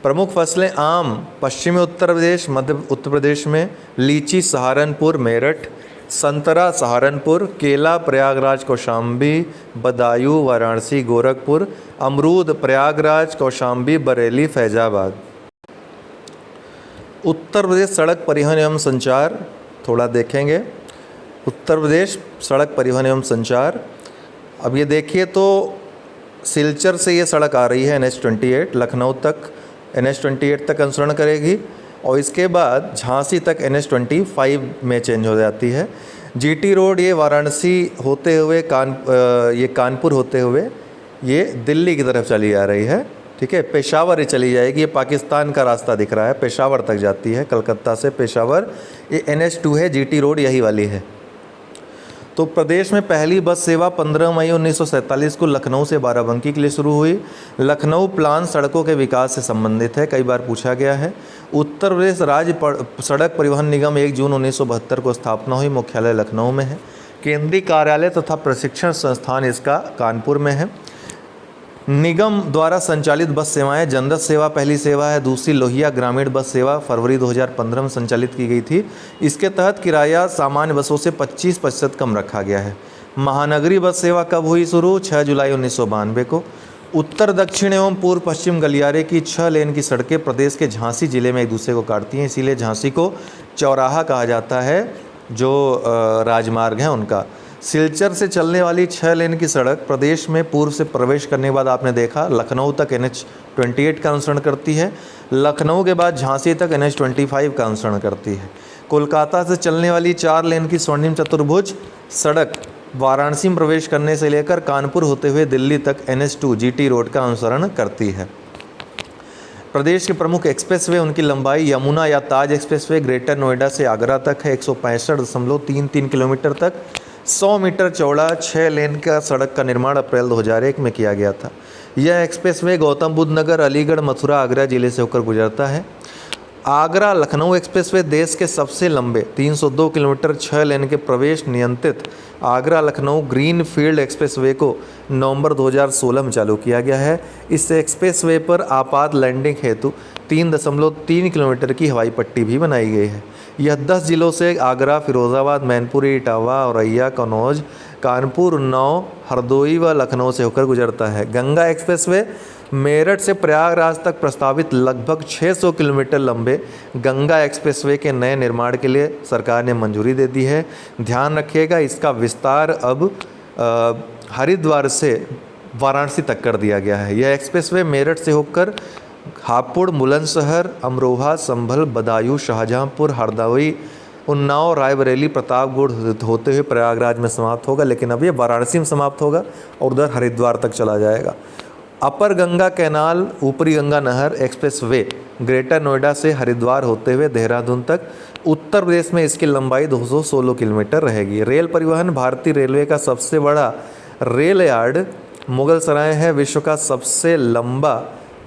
प्रमुख फसलें आम पश्चिमी उत्तर प्रदेश, मध्य उत्तर प्रदेश में। लीची सहारनपुर, मेरठ। संतरा सहारनपुर। केला प्रयागराज, कौशाम्बी। बदायूं वाराणसी, गोरखपुर। अमरूद प्रयागराज, कौशाम्बी, बरेली, फैजाबाद। उत्तर प्रदेश सड़क परिवहन एवं संचार थोड़ा देखेंगे। उत्तर प्रदेश सड़क परिवहन एवं संचार, अब ये देखिए तो सिलचर से ये सड़क आ रही है NH-28, लखनऊ तक NH-28 तक अनुसरण करेगी और इसके बाद झांसी तक NH-25 में चेंज हो जाती है। GT रोड ये वाराणसी होते हुए ये कानपुर होते हुए ये दिल्ली की तरफ चली आ रही है, ठीक है। पेशावर ही चली जाएगी, ये पाकिस्तान का रास्ता दिख रहा है, पेशावर तक जाती है, कलकत्ता से पेशावर। ये NH-2 है, GT रोड यही वाली है। तो प्रदेश में पहली बस सेवा 15 मई 1947 को लखनऊ से बाराबंकी के लिए शुरू हुई। लखनऊ प्लान सड़कों के विकास से संबंधित है, कई बार पूछा गया है। उत्तर प्रदेश राज्य सड़क परिवहन निगम 1 जून 1972 को स्थापना हुई, मुख्यालय लखनऊ में है। केंद्रीय कार्यालय तथा प्रशिक्षण संस्थान इसका कानपुर में है। निगम द्वारा संचालित बस सेवाएं, जनरत सेवा पहली सेवा है, दूसरी लोहिया ग्रामीण बस सेवा फरवरी 2015 में संचालित की गई थी। इसके तहत किराया सामान्य बसों से 25% कम रखा गया है। महानगरी बस सेवा कब हुई शुरू? 6 जुलाई 1992 को। उत्तर दक्षिण एवं पूर्व पश्चिम गलियारे की 6 लेन की सड़कें प्रदेश के झांसी जिले में एक दूसरे को काटती हैं, इसीलिए झांसी को चौराहा कहा जाता है, जो राजमार्ग हैं उनका। सिलचर से चलने वाली 6 लेन की सड़क प्रदेश में पूर्व से प्रवेश करने के बाद आपने देखा लखनऊ तक NH 28 का अनुसरण करती है, लखनऊ के बाद झांसी तक NH 25 का अनुसरण करती है। कोलकाता से चलने वाली 4 लेन की स्वर्णिम चतुर्भुज सड़क वाराणसी में प्रवेश करने से लेकर कानपुर होते हुए दिल्ली तक NH 2 GT रोड का अनुसरण करती है। प्रदेश के प्रमुख एक्सप्रेसवे, उनकी लंबाई यमुना या ताज एक्सप्रेसवे ग्रेटर नोएडा से आगरा तक है 165.33 किलोमीटर तक, 100 मीटर चौड़ा 6 लेन का सड़क का निर्माण अप्रैल 2001 में किया गया था। यह एक्सप्रेसवे गौतम बुद्ध नगर, अलीगढ़, मथुरा, आगरा जिले से होकर गुजरता है। आगरा लखनऊ एक्सप्रेसवे देश के सबसे लंबे 302 किलोमीटर 6 लेन के प्रवेश नियंत्रित Agra Lucknow green field expressway को नवंबर 2016 में चालू किया गया है। इस एक्सप्रेसवे पर आपात लैंडिंग हेतु 3.3 किलोमीटर की हवाई पट्टी भी बनाई गई है। यह 10 जिलों से आगरा, फिरोजाबाद, मैनपुरी, इटावा, औरैया, कन्नौज, कानपुर, उन्नाव, हरदोई व लखनऊ से होकर गुजरता है। गंगा एक्सप्रेसवे मेरठ से प्रयागराज तक प्रस्तावित लगभग 600 किलोमीटर लंबे गंगा एक्सप्रेसवे के नए निर्माण के लिए सरकार ने मंजूरी दे दी है। ध्यान रखिएगा, इसका विस्तार अब हरिद्वार से वाराणसी तक कर दिया गया है। यह एक्सप्रेसवे मेरठ से होकर हापुड़, बुलंदशहर, अमरोहा, संभल, बदायूं, शाहजहांपुर, हरदोई, उन्नाव, रायबरेली, प्रतापगढ़ होते हुए प्रयागराज में समाप्त होगा, लेकिन अब ये वाराणसी में समाप्त होगा और उधर हरिद्वार तक चला जाएगा। अपर गंगा कैनाल ऊपरी गंगा नहर एक्सप्रेसवे ग्रेटर नोएडा से हरिद्वार होते हुए देहरादून तक, उत्तर प्रदेश में इसकी लंबाई 216 किलोमीटर रहेगी। रेल परिवहन भारतीय रेलवे का सबसे बड़ा रेल यार्ड मुगलसराय है। विश्व का सबसे लंबा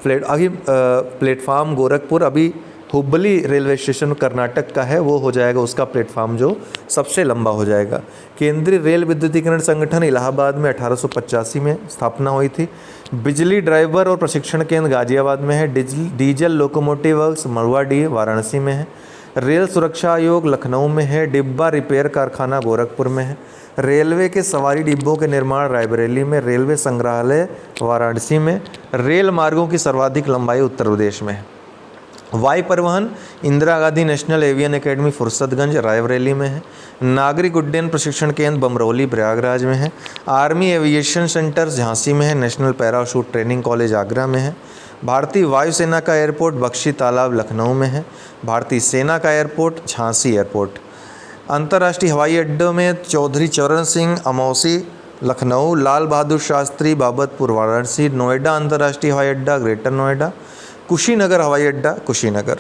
प्लेटफार्म गोरखपुर, अभी हुबली रेलवे स्टेशन कर्नाटक का है, वो हो जाएगा उसका प्लेटफार्म जो सबसे लंबा हो जाएगा। केंद्रीय रेल विद्युतीकरण संगठन इलाहाबाद में 1885 में स्थापना हुई थी। बिजली ड्राइवर और प्रशिक्षण केंद्र गाजियाबाद में है। Diesel locomotive works Manduadih Varanasi में है। रेल सुरक्षा आयोग लखनऊ में है। डिब्बा रिपेयर कारखाना गोरखपुर में है। रेलवे के सवारी डिब्बों के निर्माण रायबरेली में। रेलवे संग्रहालय वाराणसी में। रेल मार्गों की सर्वाधिक लंबाई उत्तर प्रदेश में है। वायु परिवहन Indira Gandhi national avian academy Fursatganj Raebareli में है। नागरिक उड्डयन प्रशिक्षण केंद्र बमरौली प्रयागराज में है। आर्मी एविएशन सेंटर झांसी में है। National parachute training college Agra में है। भारतीय वायुसेना का एयरपोर्ट बख्शी तालाब लखनऊ में है। भारतीय सेना का एयरपोर्ट झांसी एयरपोर्ट। अंतर्राष्ट्रीय हवाई अड्डों में चौधरी चरण सिंह अमौसी लखनऊ, लाल बहादुर शास्त्री बाबतपुर वाराणसी, नोएडा अंतर्राष्ट्रीय हवाई अड्डा ग्रेटर नोएडा, कुशीनगर हवाई अड्डा कुशीनगर।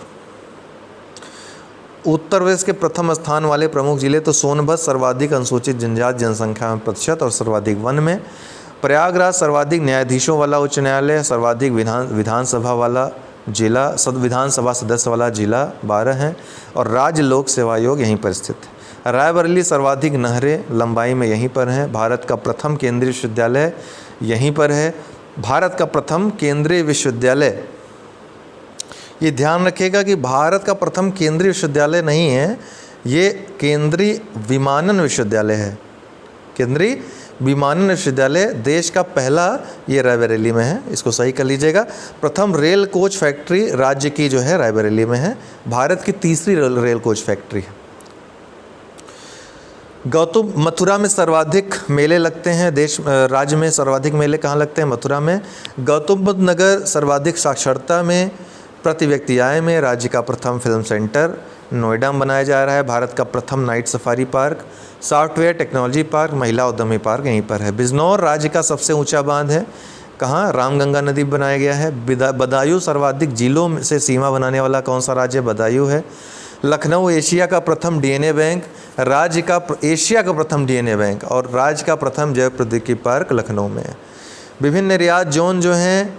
उत्तर प्रदेश के प्रथम स्थान वाले प्रमुख जिले तो सोनभद्र सर्वाधिक अनुसूचित जनजाति जनसंख्या में प्रतिशत और सर्वाधिक वन में। प्रयागराज सर्वाधिक न्यायाधीशों वाला उच्च न्यायालय, सर्वाधिक विधानसभा वाला जिला, विधानसभा सदस्य वाला जिला 12 है और राज्य लोक सेवा आयोग यहीं पर स्थित है। रायबरेली सर्वाधिक नहरें लंबाई में यहीं पर हैं। भारत का प्रथम केंद्रीय विश्वविद्यालय यहीं पर है। भारत का प्रथम केंद्रीय विश्वविद्यालय, ये ध्यान रखिएगा कि भारत का प्रथम केंद्रीय विश्वविद्यालय नहीं है, ये केंद्रीय विमानन विश्वविद्यालय है। केंद्रीय विमानन विश्वविद्यालय देश का पहला ये रायबरेली में है, इसको सही कर लीजिएगा। प्रथम रेल कोच फैक्ट्री राज्य की जो है रायबरेली में है। भारत की तीसरी रेल कोच फैक्ट्री है। गौतम मथुरा में सर्वाधिक मेले लगते हैं। राज्य में सर्वाधिक मेले कहाँ लगते हैं? मथुरा में। गौतम बुद्ध नगर सर्वाधिक साक्षरता में, प्रति व्यक्ति आय में। राज्य का प्रथम फिल्म सेंटर नोएडा में बनाया जा रहा है। भारत का प्रथम night safari park, software technology park, महिला उद्यमी पार्क यहीं पर है। बिजनौर राज्य का सबसे ऊंचा बांध है। कहाँ? रामगंगा नदी बनाया गया है। बदायूं सर्वाधिक जिलों से सीमा बनाने वाला कौन सा राज्य? बदायूं है। लखनऊ एशिया का प्रथम डीएनए बैंक, एशिया का प्रथम डीएनए बैंक और राज्य का प्रथम जैव प्रौद्योगिकी पार्क लखनऊ में है। विभिन्न निर्यात जोन जो हैं,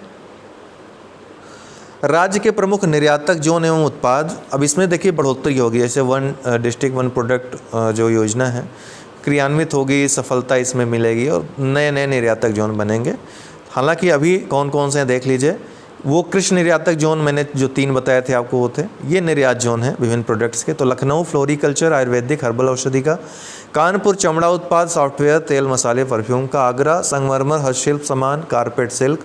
राज्य के प्रमुख निर्यातक जोन एवं उत्पाद, अब इसमें देखिए बढ़ोतरी होगी, जैसे वन डिस्ट्रिक्ट वन प्रोडक्ट जो योजना है क्रियान्वित होगी, सफलता इसमें मिलेगी और नए नए निर्यातक जोन बनेंगे। हालांकि अभी कौन कौन से हैं देख लीजिए। वो कृषि निर्यातक जोन मैंने जो 3 बताए थे आपको, वो थे ये निर्यात जोन है विभिन्न प्रोडक्ट्स के। तो लखनऊ फ्लोरिकल्चर आयुर्वेदिक हर्बल औषधि का, कानपुर चमड़ा उत्पाद सॉफ्टवेयर तेल मसाले परफ्यूम का, आगरा संगमरमर हस्तशिल्प सामान कारपेट सिल्क,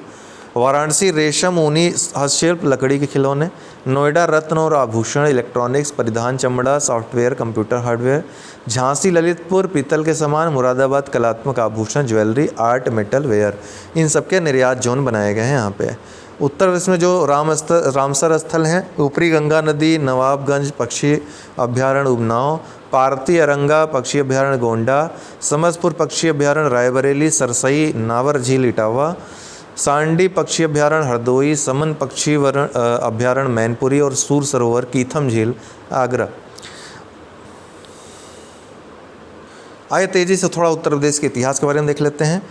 वाराणसी रेशम ऊनी हस्तशिल्प लकड़ी के खिलौने, नोएडा रत्न और आभूषण इलेक्ट्रॉनिक्स परिधान चमड़ा software computer hardware, Jhansi Lalitpur पीतल के सामान, मुरादाबाद कलात्मक आभूषण ज्वेलरी आर्ट मेटल वेयर, इन सबके निर्यात जोन बनाए गए हैं यहाँ पे। उत्तर प्रदेश में जो रामसर स्थल हैं, ऊपरी गंगा नदी, नवाबगंज पक्षी अभ्यारण्य उन्नाव, पारती अरंगा पक्षी अभ्यारण्य गोंडा, समसपुर पक्षी अभ्यारण्य रायबरेली, सरसई नावर झील इटावा, सांडी पक्षी अभ्यारण्य हरदोई, समन पक्षी अभ्यारण्य मैनपुरी और सूर सरोवर कीथम झील आगरा। आइए तेजी से थोड़ा उत्तर प्रदेश के इतिहास के बारे में देख लेते हैं।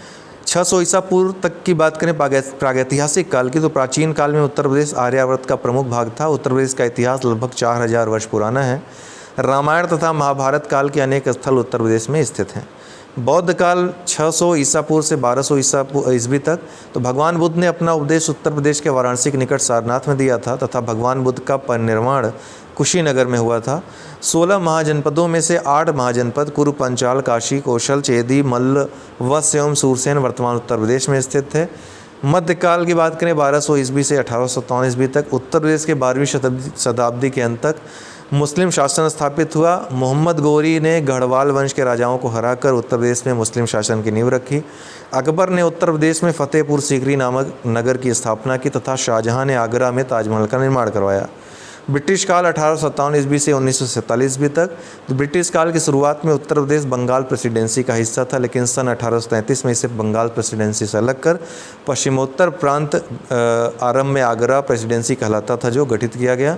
600 ईसा पूर्व तक की बात करें प्रागैतिहासिक काल की, तो प्राचीन काल में उत्तर प्रदेश आर्यावर्त का प्रमुख भाग था। उत्तर प्रदेश का इतिहास लगभग 4000 वर्ष पुराना है। रामायण तथा महाभारत काल के अनेक स्थल उत्तर प्रदेश में स्थित हैं। बौद्ध काल 600 ईसा पूर्व से 1200 ईस्वी तक, तो भगवान बुद्ध ने अपना उपदेश उत्तर प्रदेश के वाराणसी के निकट सारनाथ में दिया था तथा भगवान बुद्ध का परिनिर्वाण कुशीनगर में हुआ था। 16 महाजनपदों में से 8 महाजनपद कुरु पंचाल काशी कौशल चेदी मल्ल वत्स एवं सूरसेन वर्तमान उत्तर प्रदेश में स्थित थे। मध्यकाल की बात करें 1200 ईस्वी से 1857 ईस्वी तक, उत्तर प्रदेश के 12वीं शताब्दी के अंत तक मुस्लिम शासन स्थापित हुआ। मोहम्मद गोरी ने गढ़वाल वंश के राजाओं को हराकर उत्तर प्रदेश में मुस्लिम शासन की नींव रखी। अकबर ने उत्तर प्रदेश में फतेहपुर सीकरी नामक नगर की स्थापना की तथा शाहजहां ने आगरा में ताजमहल का निर्माण करवाया। ब्रिटिश काल 1857 ईस्वी से 1947 ईस्वी तक, तो ब्रिटिश काल की शुरुआत में उत्तर प्रदेश बंगाल प्रेसिडेंसी का हिस्सा था, लेकिन सन 1833 में इसे बंगाल प्रेसिडेंसी से अलग कर पश्चिमोत्तर प्रांत आरंभ में आगरा प्रेसिडेंसी कहलाता था, जो गठित किया गया।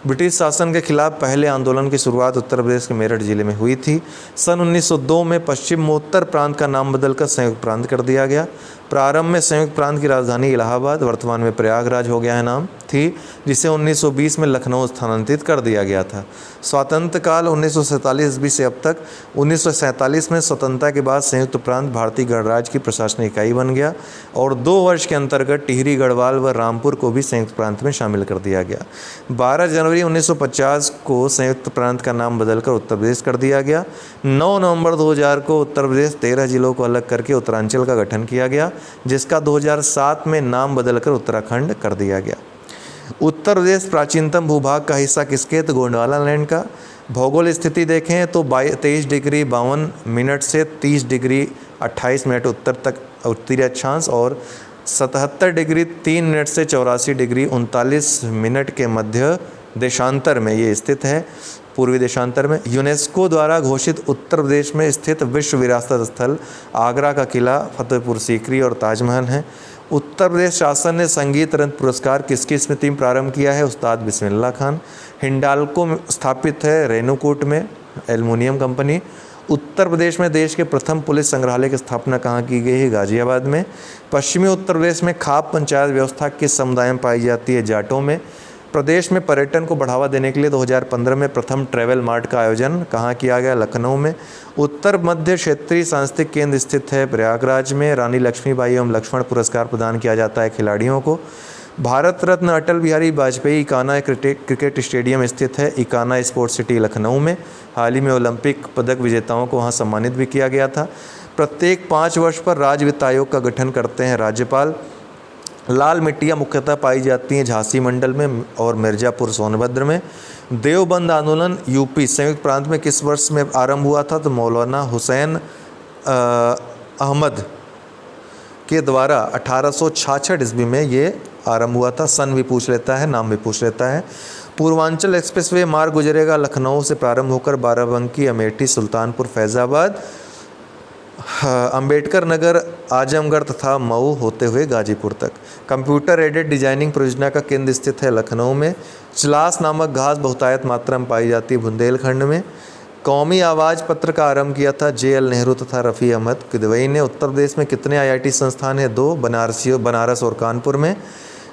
ब्रिटिश शासन के खिलाफ पहले आंदोलन की शुरुआत उत्तर प्रदेश के मेरठ जिले में हुई थी। सन 1902 में पश्चिमोत्तर प्रांत का नाम बदलकर संयुक्त प्रांत कर दिया गया। प्रारंभ में संयुक्त प्रांत की राजधानी इलाहाबाद, वर्तमान में प्रयागराज हो गया है नाम, थी, जिसे 1920 में लखनऊ स्थानांतरित कर दिया गया था। स्वातंत्र काल 1947 ईस्वी से अब तक, 1947 में स्वतंत्रता के बाद संयुक्त प्रांत भारतीय गणराज्य की प्रशासनिक इकाई बन गया और 2 वर्ष के अंतर्गत टिहरी गढ़वाल व रामपुर को भी संयुक्त प्रांत में शामिल कर दिया गया। 12 जनवरी 1950 को संयुक्त प्रांत का नाम बदलकर उत्तर प्रदेश कर दिया गया। 9 नवंबर 2000 को उत्तर प्रदेश 13 जिलों को अलग करके उत्तरांचल का गठन किया गया, जिसका 2007 में नाम बदलकर उत्तराखंड कर दिया गया। उत्तर प्रदेश प्राचीनतम भूभाग का हिस्सा किसके, तो गोंडवाना लैंड का। भौगोलिक स्थिति देखें तो 23 डिग्री 52 मिनट से 30 डिग्री 28 मिनट उत्तर तक उत्तरी अक्षांश और 77 डिग्री 3 मिनट से 84 डिग्री 39 मिनट के मध्य देशांतर में ये स्थित है, पूर्वी देशांतर में। यूनेस्को द्वारा घोषित उत्तर प्रदेश में स्थित विश्व विरासत स्थल आगरा का किला, फतेहपुर सीकरी और ताजमहल हैं। उत्तर प्रदेश शासन ने संगीत रत्न पुरस्कार किसकी स्मृति में प्रारंभ किया है, उस्ताद बिस्मिल्लाह खान। हिंडाल्को स्थापित है रेणुकूट में, एल्युमिनियम कंपनी। उत्तर प्रदेश में देश के प्रथम पुलिस संग्रहालय की स्थापना कहाँ की गई है, गाजियाबाद में। पश्चिमी उत्तर प्रदेश में खाप पंचायत व्यवस्था किस समुदाय में पाई जाती है, जाटों में। प्रदेश में पर्यटन को बढ़ावा देने के लिए 2015 में प्रथम ट्रैवल मार्ट का आयोजन कहाँ किया गया, लखनऊ में। उत्तर मध्य क्षेत्रीय सांस्कृतिक केंद्र स्थित है प्रयागराज में। रानी लक्ष्मीबाई एवं लक्ष्मण पुरस्कार प्रदान किया जाता है खिलाड़ियों को। भारत रत्न अटल बिहारी वाजपेयी इकाना क्रिकेट स्टेडियम स्थित है, इकाना स्पोर्ट्स सिटी लखनऊ में। हाल ही में ओलंपिक पदक विजेताओं को वहाँ सम्मानित भी किया गया था। प्रत्येक 5 वर्ष पर राज्य वित्त आयोग का गठन करते हैं राज्यपाल। लाल मिट्टियाँ मुख्यतः पाई जाती हैं झांसी मंडल में और मिर्ज़ापुर सोनभद्र में। देवबंद आंदोलन यूपी संयुक्त प्रांत में किस वर्ष में आरंभ हुआ था, तो मौलाना हुसैन अहमद के द्वारा 1866 ईस्वी में ये आरंभ हुआ था। सन भी पूछ लेता है, नाम भी पूछ लेता है। पूर्वांचल एक्सप्रेसवे मार्ग गुजरेगा लखनऊ से प्रारंभ होकर बाराबंकी, अमेठी, सुल्तानपुर, फैज़ाबाद, अंबेडकर नगर, आजमगढ़ तथा मऊ होते हुए गाजीपुर तक। कंप्यूटर एडेड डिजाइनिंग परियोजना का केंद्र स्थित है लखनऊ में। चलास नामक घास बहुतायत मात्रा में पाई जाती है बुंदेलखंड में। कौमी आवाज़ पत्र का आरंभ किया था जे.एल. नेहरू तथा रफ़ी अहमद किदवई ने। उत्तर प्रदेश में कितने आईआईटी संस्थान हैं? 2, बनारस और कानपुर में।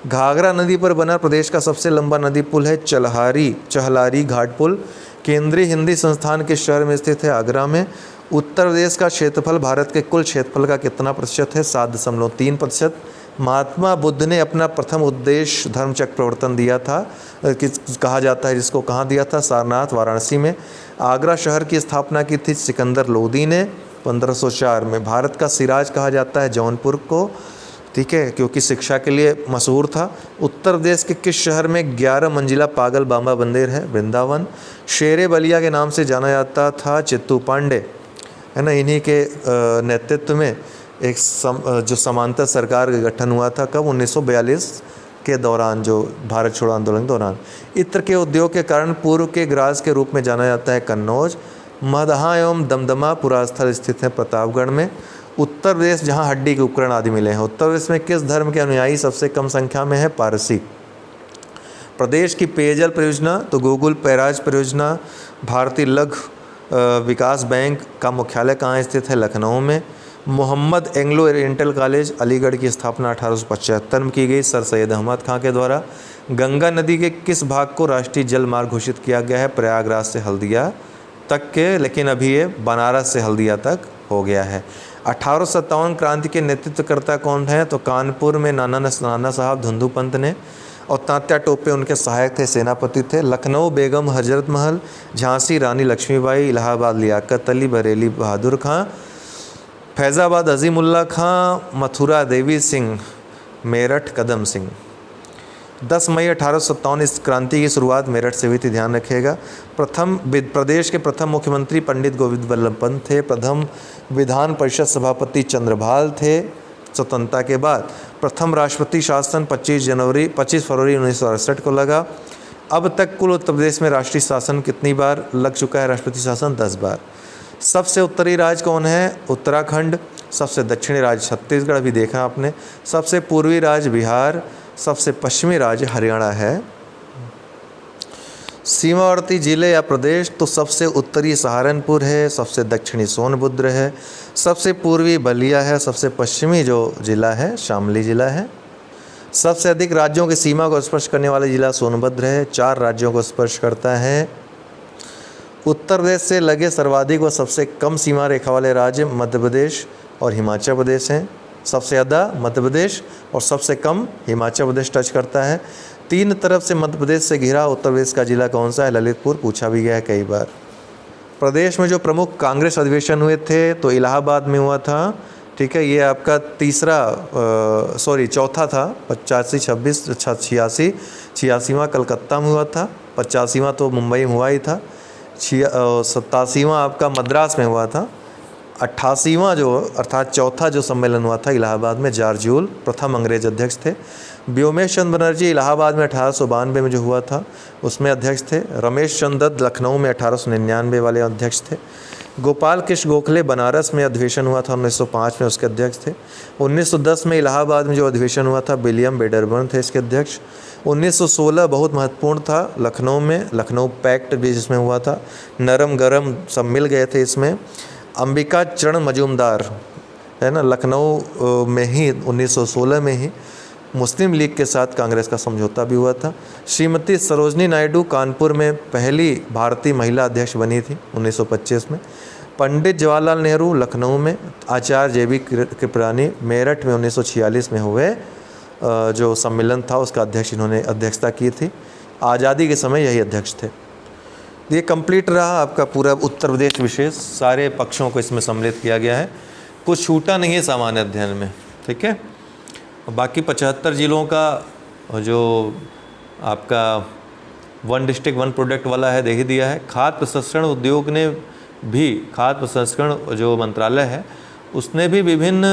घाघरा नदी पर बना प्रदेश का सबसे लंबा नदी पुल है चहलारी घाट पुल। केंद्रीय हिंदी संस्थान के शहर में स्थित है? आगरा में। उत्तर प्रदेश का क्षेत्रफल भारत के कुल क्षेत्रफल का कितना प्रतिशत है? 7.3%। महात्मा बुद्ध ने अपना प्रथम उपदेश धर्मचक्र प्रवर्तन दिया था, कहा जाता है जिसको कहाँ दिया था? सारनाथ, वाराणसी में। आगरा शहर की स्थापना की थी सिकंदर लोदी ने 1504 में। भारत का सिराज कहा जाता है जौनपुर को, ठीक है, क्योंकि शिक्षा के लिए मशहूर था। उत्तर प्रदेश के किस शहर में 11 मंजिला पागल बाबा मंदिर है? वृंदावन। शेरे बलिया के नाम से जाना जाता था चित्तू पांडे, है ना। इन्हीं के नेतृत्व में एक जो समांतर सरकार का गठन हुआ था, कब? 1942 के दौरान, जो भारत छोड़ो आंदोलन के दौरान। इत्र के उद्योग के कारण पूर्व के ग्रास के रूप में जाना जाता है कन्नौज। महदहा एवं दमदमा पुरास्थल स्थित है प्रतापगढ़ में। उत्तर प्रदेश जहाँ हड्डी के उपकरण आदि मिले हैं। उत्तर प्रदेश में किस धर्म के अनुयायी सबसे कम संख्या में है? पारसी। प्रदेश की पेयजल परियोजना तो गूगल पैराज परियोजना। भारतीय लघु विकास बैंक का मुख्यालय कहाँ स्थित है? लखनऊ में। Mohammad Anglo Oriental college Aligarh की स्थापना 1875 में की गई सर सैयद अहमद खां के द्वारा। गंगा नदी के किस भाग को राष्ट्रीय जल मार्ग घोषित किया गया है? प्रयागराज से हल्दिया तक के, लेकिन अभी ये बनारस से हल्दिया तक हो गया है। 1857 क्रांति के नेतृत्वकर्ता कौन है? तो कानपुर में नाना साहब धुंधु पंत ने, और तात्या टोपे उनके सहायक थे, सेनापति थे। लखनऊ बेगम हजरत महल, झांसी रानी लक्ष्मीबाई, इलाहाबाद लियाकत अली, बरेली बहादुर खां, फैज़ाबाद अजीमुल्ला खां, मथुरा देवी सिंह, मेरठ कदम सिंह। 10 मई 1857 इस क्रांति की शुरुआत मेरठ से हुई थी, ध्यान रखिएगा। प्रदेश के प्रथम मुख्यमंत्री पंडित गोविंद वल्लभ पंत थे। प्रथम विधान परिषद सभापति चंद्रभाल थे स्वतंत्रता के बाद। प्रथम राष्ट्रपति शासन 25 फरवरी 1968 को लगा। अब तक कुल उत्तर प्रदेश में राष्ट्रीय शासन कितनी बार लग चुका है? राष्ट्रपति शासन 10 बार। सबसे उत्तरी राज्य कौन है? उत्तराखंड। सबसे दक्षिणी राज्य छत्तीसगढ़, अभी देखा आपने। सबसे पूर्वी राज्य बिहार। सबसे पश्चिमी राज्य हरियाणा है। सीमावर्ती जिले या प्रदेश तो सबसे उत्तरी सहारनपुर है, सबसे दक्षिणी सोनभद्र है, सबसे पूर्वी बलिया है, सबसे पश्चिमी जो जिला है शामली जिला है। सबसे अधिक राज्यों की सीमा को स्पर्श करने वाला जिला सोनभद्र है, 4 राज्यों को स्पर्श करता है। उत्तर प्रदेश से लगे सर्वाधिक व सबसे कम सीमा रेखा वाले राज्य मध्य प्रदेश और हिमाचल प्रदेश हैं। सबसे ज़्यादा मध्य प्रदेश और सबसे कम हिमाचल प्रदेश टच करता है। 3 तरफ से मध्य प्रदेश से घिरा उत्तर प्रदेश का जिला कौन सा है? ललितपुर, पूछा भी गया है कई बार। प्रदेश में जो प्रमुख कांग्रेस अधिवेशन हुए थे तो इलाहाबाद में हुआ था, ठीक है। ये आपका चौथा था। 85, 26, 86, 86वां कलकत्ता में हुआ था। 85वां तो मुंबई में हुआ ही था। 87वां आपका मद्रास में हुआ था। 88वां जो अर्थात चौथा जो सम्मेलन हुआ था इलाहाबाद में, जॉर्ज यूल प्रथम अंग्रेज अध्यक्ष थे। व्योमेश चंद्र बनर्जी इलाहाबाद में 1892 में जो हुआ था उसमें अध्यक्ष थे। रमेश चंद्र दत्त लखनऊ में 1899 वाले अध्यक्ष थे। गोपाल कृष्ण गोखले बनारस में अधिवेशन हुआ था 1905 में, उसके अध्यक्ष थे। 1910 में इलाहाबाद में जो अधिवेशन हुआ था विलियम वेडरबर्न थे इसके अध्यक्ष। 1916 बहुत महत्वपूर्ण था लखनऊ में, लखनऊ पैक्ट भी जिसमें हुआ था। नरम गरम सब मिल गए थे इसमें। अंबिका चरण मजूमदार, है ना, लखनऊ में ही 1916 में ही मुस्लिम लीग के साथ कांग्रेस का समझौता भी हुआ था। श्रीमती सरोजनी नायडू कानपुर में पहली भारतीय महिला अध्यक्ष बनी थी 1925 में। पंडित जवाहरलाल नेहरू लखनऊ में। आचार्य जे.बी. कृपलानी मेरठ में 1946 में हुए जो सम्मेलन था उसका इन्होंने अध्यक्षता की थी। आज़ादी के समय यही अध्यक्ष थे। ये कंप्लीट रहा आपका पूरा उत्तर प्रदेश विशेष, सारे पक्षों को इसमें सम्मिलित किया गया है, कुछ छूटा नहीं है सामान्य अध्ययन में, ठीक है। बाकी 75 जिलों का जो आपका 1 डिस्ट्रिक्ट 1 प्रोडक्ट वाला है दे ही दिया है। खाद्य प्रसंस्करण उद्योग ने भी, खाद्य प्रसंस्करण जो मंत्रालय है उसने भी विभिन्न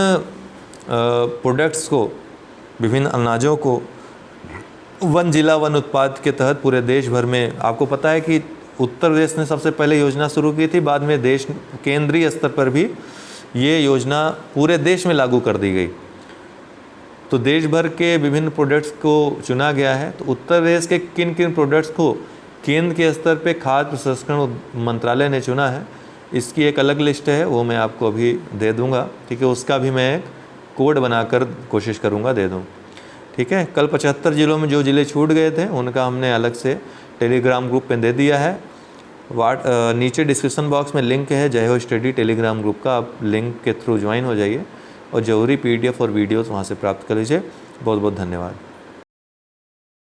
प्रोडक्ट्स को, विभिन्न अनाजों को 1 जिला 1 उत्पाद के तहत पूरे देश भर में, आपको पता है कि उत्तर प्रदेश ने सबसे पहले योजना शुरू की थी, बाद में देश केंद्रीय स्तर पर भी ये योजना पूरे देश में लागू कर दी गई। तो देश भर के विभिन्न प्रोडक्ट्स को चुना गया है। तो उत्तर प्रदेश के किन किन प्रोडक्ट्स को केंद्र के स्तर पे खाद्य प्रसंस्करण मंत्रालय ने चुना है, इसकी एक अलग लिस्ट है, वो मैं आपको अभी दे दूंगा। ठीक है, उसका भी मैं एक कोड बनाकर कोशिश करूंगा दे दूं। ठीक है, कल 75 जिलों में जो ज़िले छूट गए थे उनका हमने अलग से टेलीग्राम ग्रुप में दे दिया है। नीचे डिस्क्रिप्शन बॉक्स में लिंक है जय हो स्टडी टेलीग्राम ग्रुप का, आप लिंक के थ्रू ज्वाइन हो जाइए और ज़रूरी PDF और वीडियोज़ वहाँ से प्राप्त कर लीजिए। बहुत बहुत धन्यवाद।